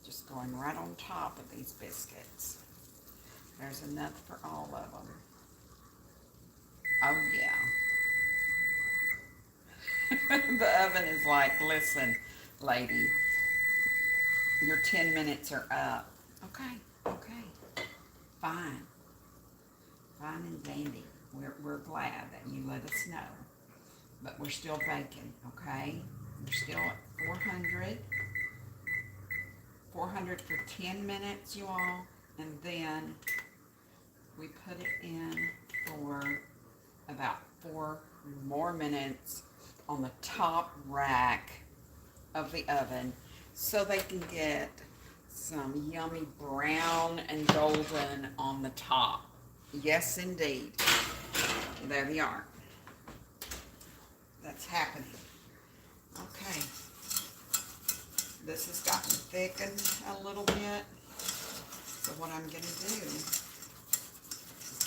Just going right on top of these biscuits. There's enough for all of them. Oh, yeah. The oven is like, listen, lady, your 10 minutes are up. Okay, okay. Fine. Fine and dandy. We're glad that you let us know. But we're still baking, okay? We're still at 400. 400 for 10 minutes, you all. And then we put it in for about 4 more minutes on the top rack of the oven so they can get some yummy brown and golden on the top. Yes, indeed. There they are. That's happening. Okay. This has gotten thickened a little bit. So what I'm going to do is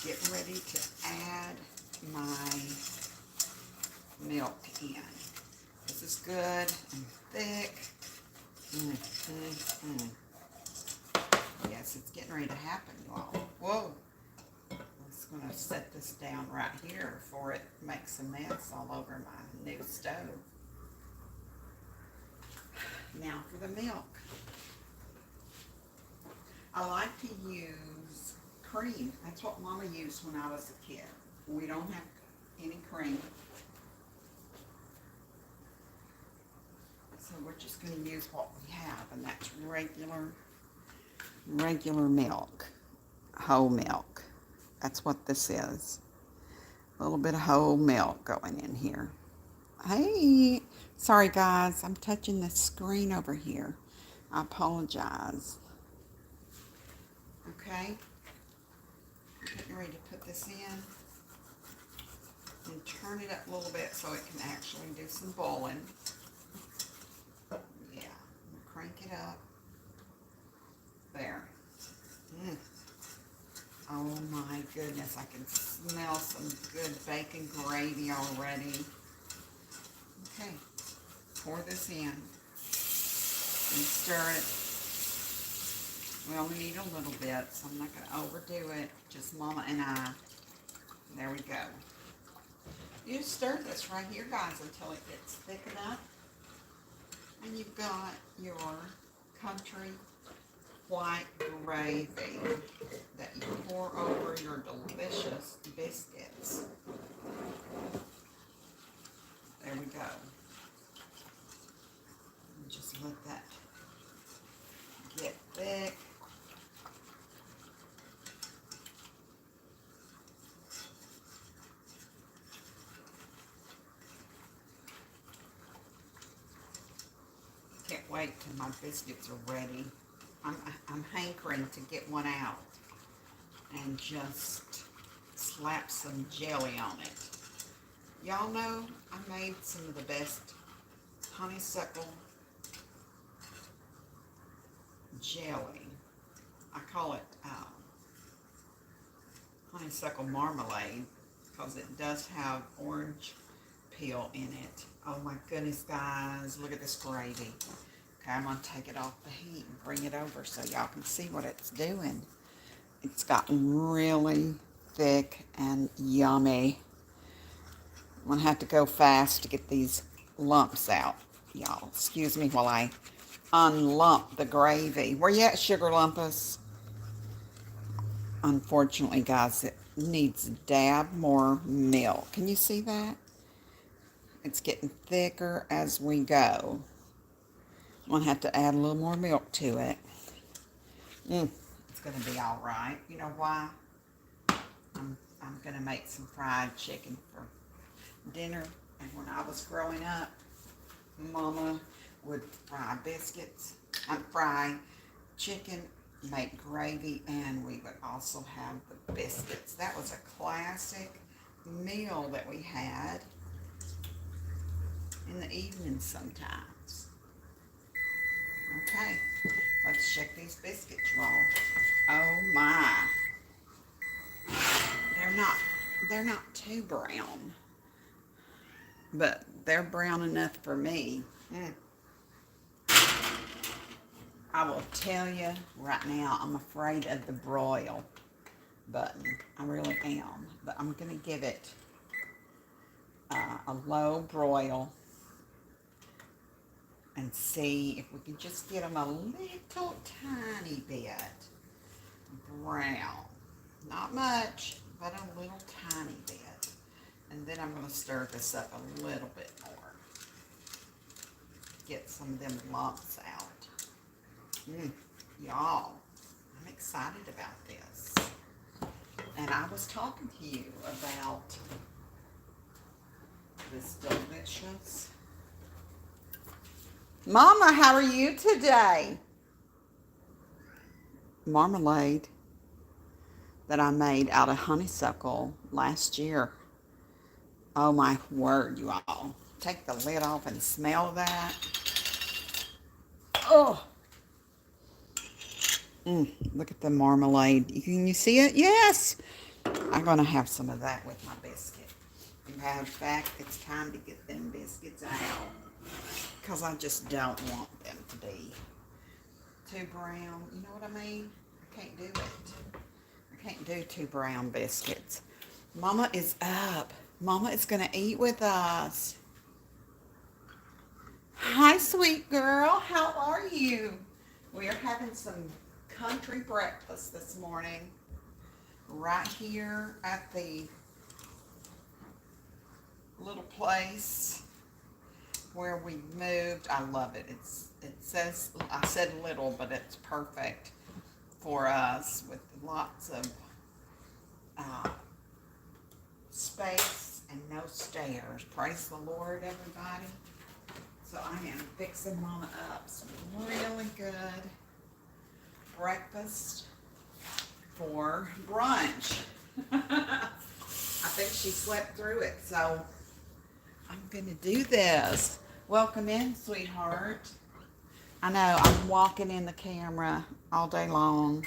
get ready to add my milk in. This is good and thick. Yes, it's getting ready to happen, y'all. Whoa. I'm just going to set this down right here before it makes a mess all over my new stove. Now for the milk. I like to use cream. That's what Mama used when I was a kid. We don't have any cream. So we're just going to use what we have, and that's regular milk, whole milk. That's what this is. A little bit of whole milk going in here. Hey, sorry guys, I'm touching the screen over here. I apologize. Okay, getting ready to put this in and turn it up a little bit so it can actually do some boiling. Yeah, I'm gonna crank it up. There. Oh my goodness, I can smell some good bacon gravy already. Okay, pour this in and stir it. We only need a little bit, so I'm not going to overdo it. Just Mama and I. There we go. You just stir this right here, guys, until it gets thick enough. And you've got your country white gravy that you pour over your delicious biscuits. There we go. Let that get thick. Can't wait till my biscuits are ready. I'm hankering to get one out and just slap some jelly on it. Y'all know I made some of the best honeysuckle jelly. I call it honeysuckle marmalade because it does have orange peel in it. Oh my goodness, guys, look at this gravy. Okay, I'm gonna take it off the heat and bring it over so y'all can see what it's doing. It's gotten really thick and yummy. I'm gonna have to go fast to get these lumps out, y'all. Excuse me while I unlump the gravy. Where you at, Sugar Lumpus? Unfortunately, guys, it needs a dab more milk. Can you see that? It's getting thicker as we go. I'm gonna have to add a little more milk to it. It's gonna be all right. You know why? I'm gonna make some fried chicken for dinner. And when I was growing up, Mama would fry biscuits, fry chicken, make gravy, and we would also have the biscuits. That was a classic meal that we had in the evening sometimes. Okay, let's check these biscuits, y'all. Oh my. They're not too brown, but they're brown enough for me. I will tell you right now, I'm afraid of the broil button. I really am, but I'm gonna give it a low broil and see if we can just get them a little tiny bit brown. Not much, but a little tiny bit. And then I'm going to stir this up a little bit more. Get some of them lumps out. Y'all, I'm excited about this. And I was talking to you about this delicious Mama, how are you today? Marmalade that I made out of honeysuckle last year. Oh my word, you all. Take the lid off and smell that. Oh. Look at the marmalade. Can you see it? Yes. I'm going to have some of that with my biscuit. As a matter of fact, it's time to get them biscuits out. Because I just don't want them to be too brown. You know what I mean? I can't do it. I can't do too brown biscuits. Mama is up. Mama is going to eat with us. Hi, sweet girl. How are you? We are having some country breakfast this morning. Right here at the little place where we moved. I love it. It says, I said little, but it's perfect for us with lots of space and no stairs. Praise the Lord, everybody. So I am fixing Mama up some really good breakfast for brunch. I think she slept through it, so I'm gonna do this. Welcome in, sweetheart. I know I'm walking in the camera all day long,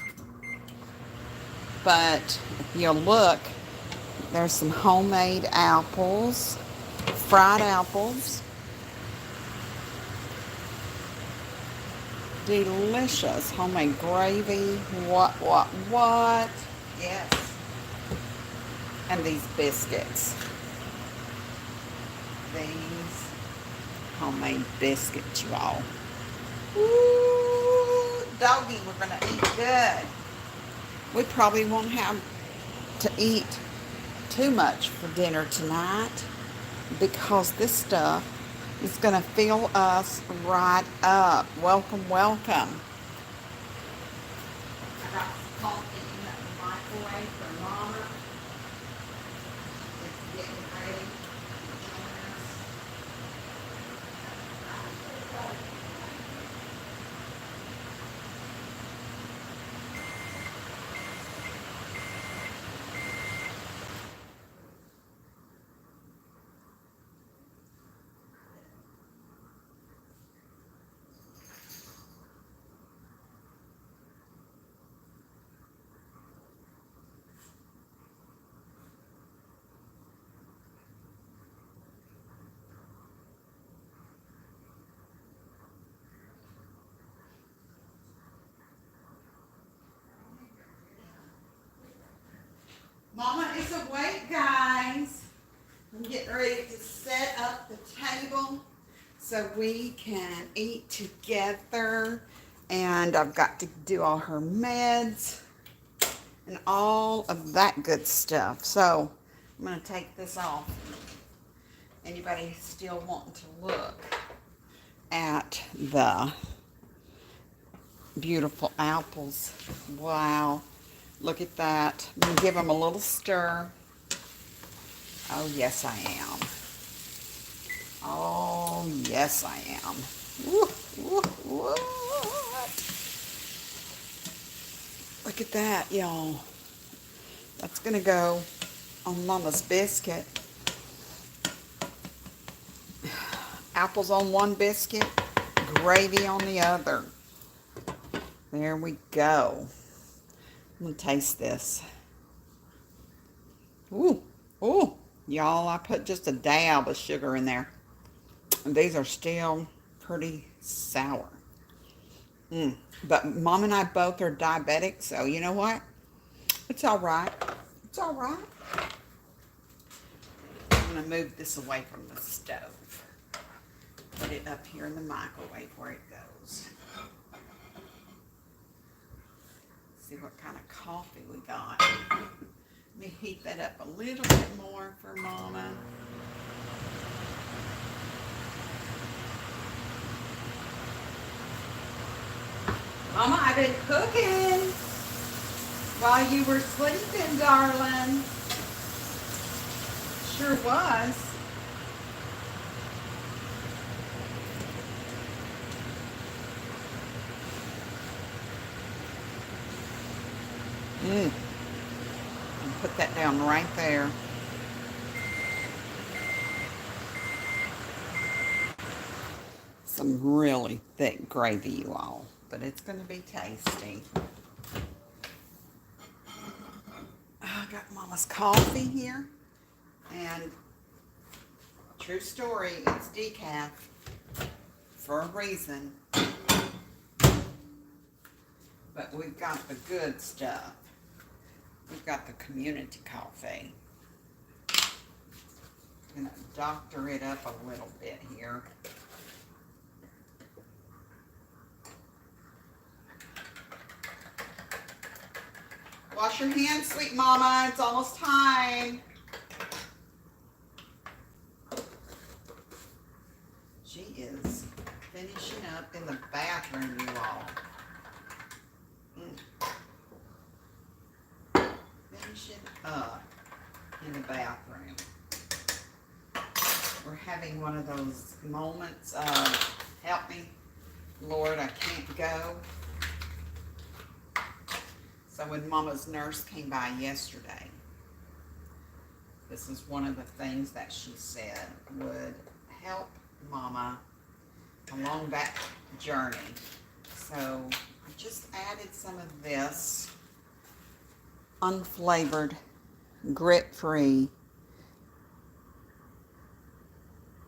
but if you'll look, there's some homemade apples, fried apples. Delicious homemade gravy. What? Yes. And these biscuits. These homemade biscuits, you all. Ooh, doggy, we're gonna eat good. We probably won't have to eat too much for dinner tonight because this stuff It's going to fill us right up. Welcome, welcome. I got some coffee in the microwave for Mama. It's getting ready to join us. Mama is awake, guys. I'm getting ready to set up the table so we can eat together. And I've got to do all her meds and all of that good stuff. So I'm going to take this off. Anybody still wanting to look at the beautiful apples? Wow. Look at that. I'm going to give them a little stir. Oh, yes, I am. Oh, yes, I am. What? Look at that, y'all. That's going to go on Mama's biscuit. Apples on one biscuit, gravy on the other. There we go. I'm going to taste this. Ooh, ooh. Y'all, I put just a dab of sugar in there. And these are still pretty sour. But Mom and I both are diabetic, so you know what? It's all right. It's all right. I'm going to move this away from the stove. Put it up here in the microwave where it goes. See what kind of coffee we got. Let me heat that up a little bit more for Mama. Mama, I've been cooking while you were sleeping, darling. Sure was. Put that down right there. Some really thick gravy, you all, but it's going to be tasty. I got Mama's coffee here, and true story, it's decaf for a reason, but we've got the good stuff. We've got the community coffee. I'm going to doctor it up a little bit here. Wash your hands, sweet Mama. It's almost time. She is finishing up in the bathroom, you all. Finishing up in the bathroom. We're having one of those moments of, help me, Lord, I can't go. So when Mama's nurse came by yesterday, this is one of the things that she said would help Mama along that journey. So I just added some of this unflavored, grit-free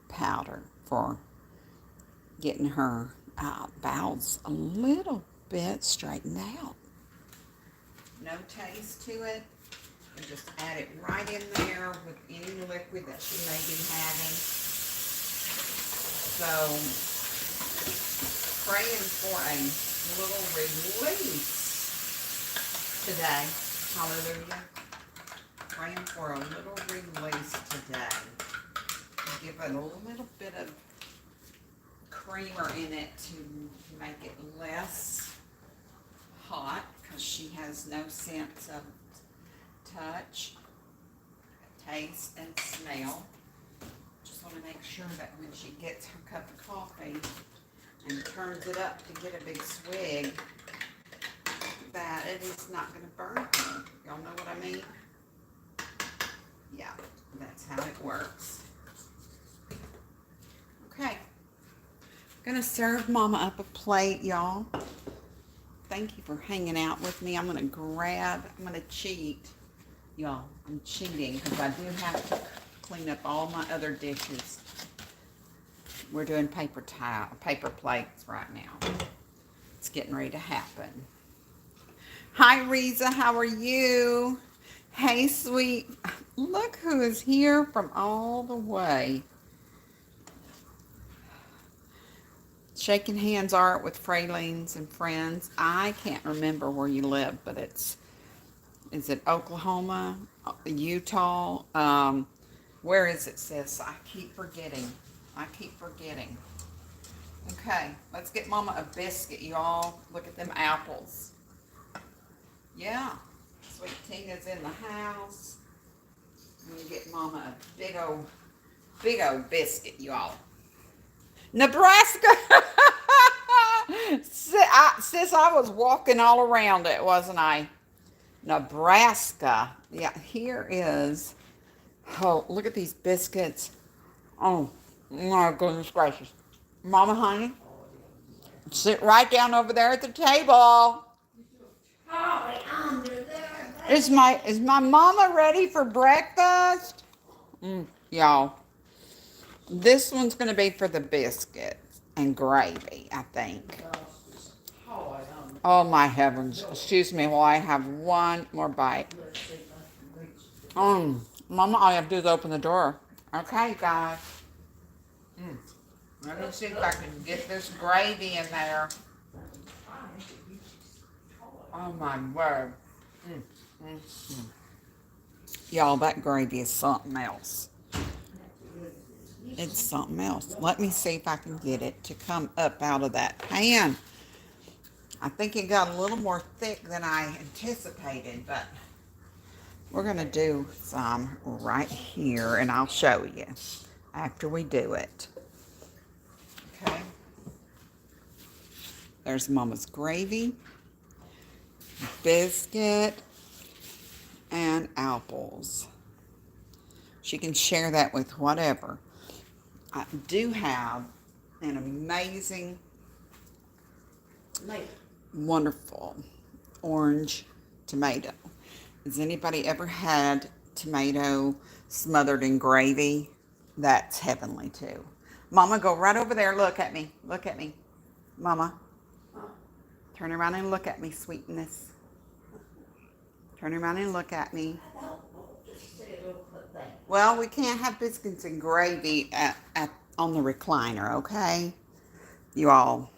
powder for getting her bowels a little bit straightened out. No taste to it. We just add it right in there with any liquid that she may be having. So, praying for a little release today. Hallelujah. Praying for a little release today. Give it a little bit of creamer in it to make it less hot because she has no sense of touch, taste, and smell. Just want to make sure that when she gets her cup of coffee and turns it up to get a big swig, that it is not going to burn her. Y'all know what I mean? Yeah, that's how it works. Okay. Gonna serve Mama up a plate, y'all. Thank you for hanging out with me. I'm gonna cheat. Y'all, I'm cheating because I do have to clean up all my other dishes. We're doing paper plates right now. It's getting ready to happen. Hi, Riza. How are you? Hey, sweet. Look who is here from all the way. Shaking hands art with Fralines and friends. I can't remember where you live, but is it Oklahoma, Utah? Where is it, sis? I keep forgetting. Okay, let's get Mama a biscuit, y'all. Look at them apples. Yeah, Sweet Tina's in the house. I'm gonna get Mama a big old biscuit, y'all. Nebraska. Sis, I was walking all around it, wasn't I? Nebraska. Yeah, here is. Oh, look at these biscuits. Oh, my goodness gracious. Mama, honey, sit right down over there at the table. Is my mama ready for breakfast? Y'all. This one's going to be for the biscuits and gravy, I think. Oh, my heavens. Excuse me while I have one more bite. Mama, all you have to do is open the door. Okay, guys. Let me see if I can get this gravy in there. Oh, my word. Y'all, that gravy is something else. It's something else. Let me see if I can get it to come up out of that pan. I think it got a little more thick than I anticipated, but we're going to do some right here, and I'll show you after we do it. Okay. There's Mama's gravy, biscuit, and apples. She can share that with whatever. I do have an amazing, wonderful orange tomato. Has anybody ever had tomato smothered in gravy? That's heavenly too. Mama, go right over there. Look at me. Look at me. Mama, turn around and look at me, sweetness. Turn around and look at me. Well, we can't have biscuits and gravy on the recliner, okay? You all.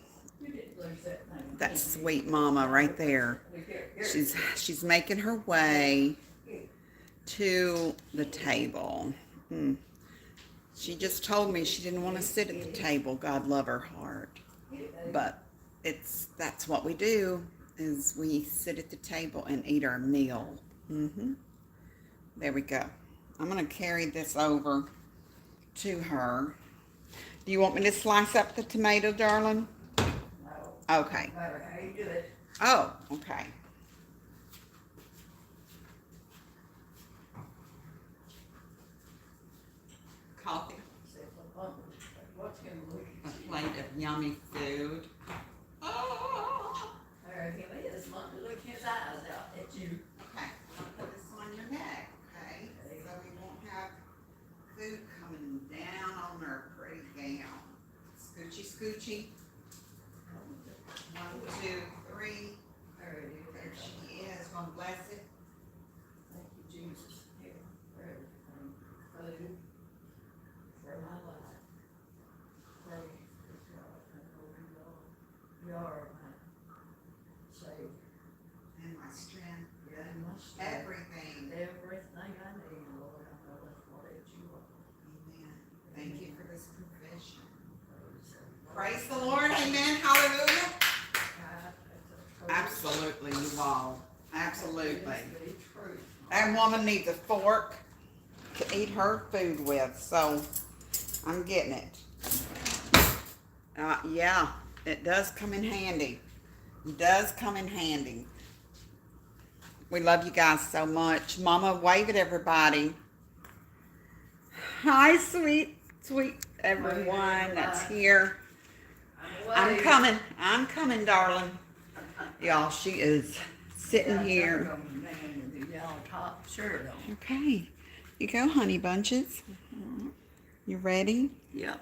That's sweet Mama right there. She's making her way to the table. She just told me she didn't want to sit at the table. God love her heart. But that's what we do, is we sit at the table and eat our meal. There we go. I'm going to carry this over to her. Do you want me to slice up the tomato, darling? No. Okay. How you do it? Oh, okay. Coffee. A plate of yummy food. Oh. Look his eyes out at you. Okay, I'm going to put this on your neck, okay? So we won't have food coming down on her pretty gown. Scoochie, scoochie. 1, 2, 3. There she is. God bless it. Thank you, Jesus. Here, food for my life. Praise God. You are my Savior. And my strength. Yeah, and my strength. Everything. Everything I need, Lord. I know that's what you are. Amen. Thank you for this provision. Praise the Lord. Amen. Hallelujah. Absolutely, you all. Absolutely. That woman needs a fork to eat her food with, so I'm getting it. Yeah, it does come in handy. It does come in handy. We love you guys so much. Mama, wave at everybody. Hi, sweet everyone that's here. I'm coming, darling. Y'all, she is sitting here. Okay. You go, honey bunches. You ready? Yep.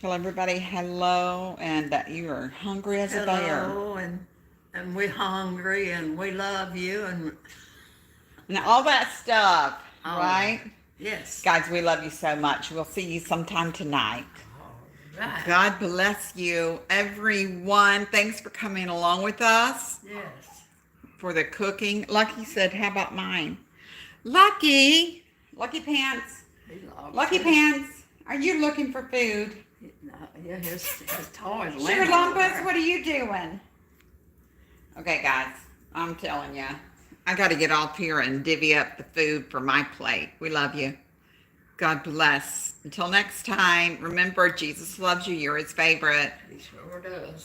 Tell everybody hello and that you are hungry as a bear. Hello, and we're hungry and we love you And all that stuff, Oh, right? yes. Guys, we love you so much. We'll see you sometime tonight. All right. God bless you, everyone. Thanks for coming along with us Yes. for the cooking. Lucky said, how about mine? Lucky Pants. Lucky Pants, are you looking for food? Yeah, his toys. Sugar Lumpus, what are you doing? Okay, guys, I'm telling you, I got to get off here and divvy up the food for my plate. We love you. God bless. Until next time, remember, Jesus loves you. You're his favorite. He sure does.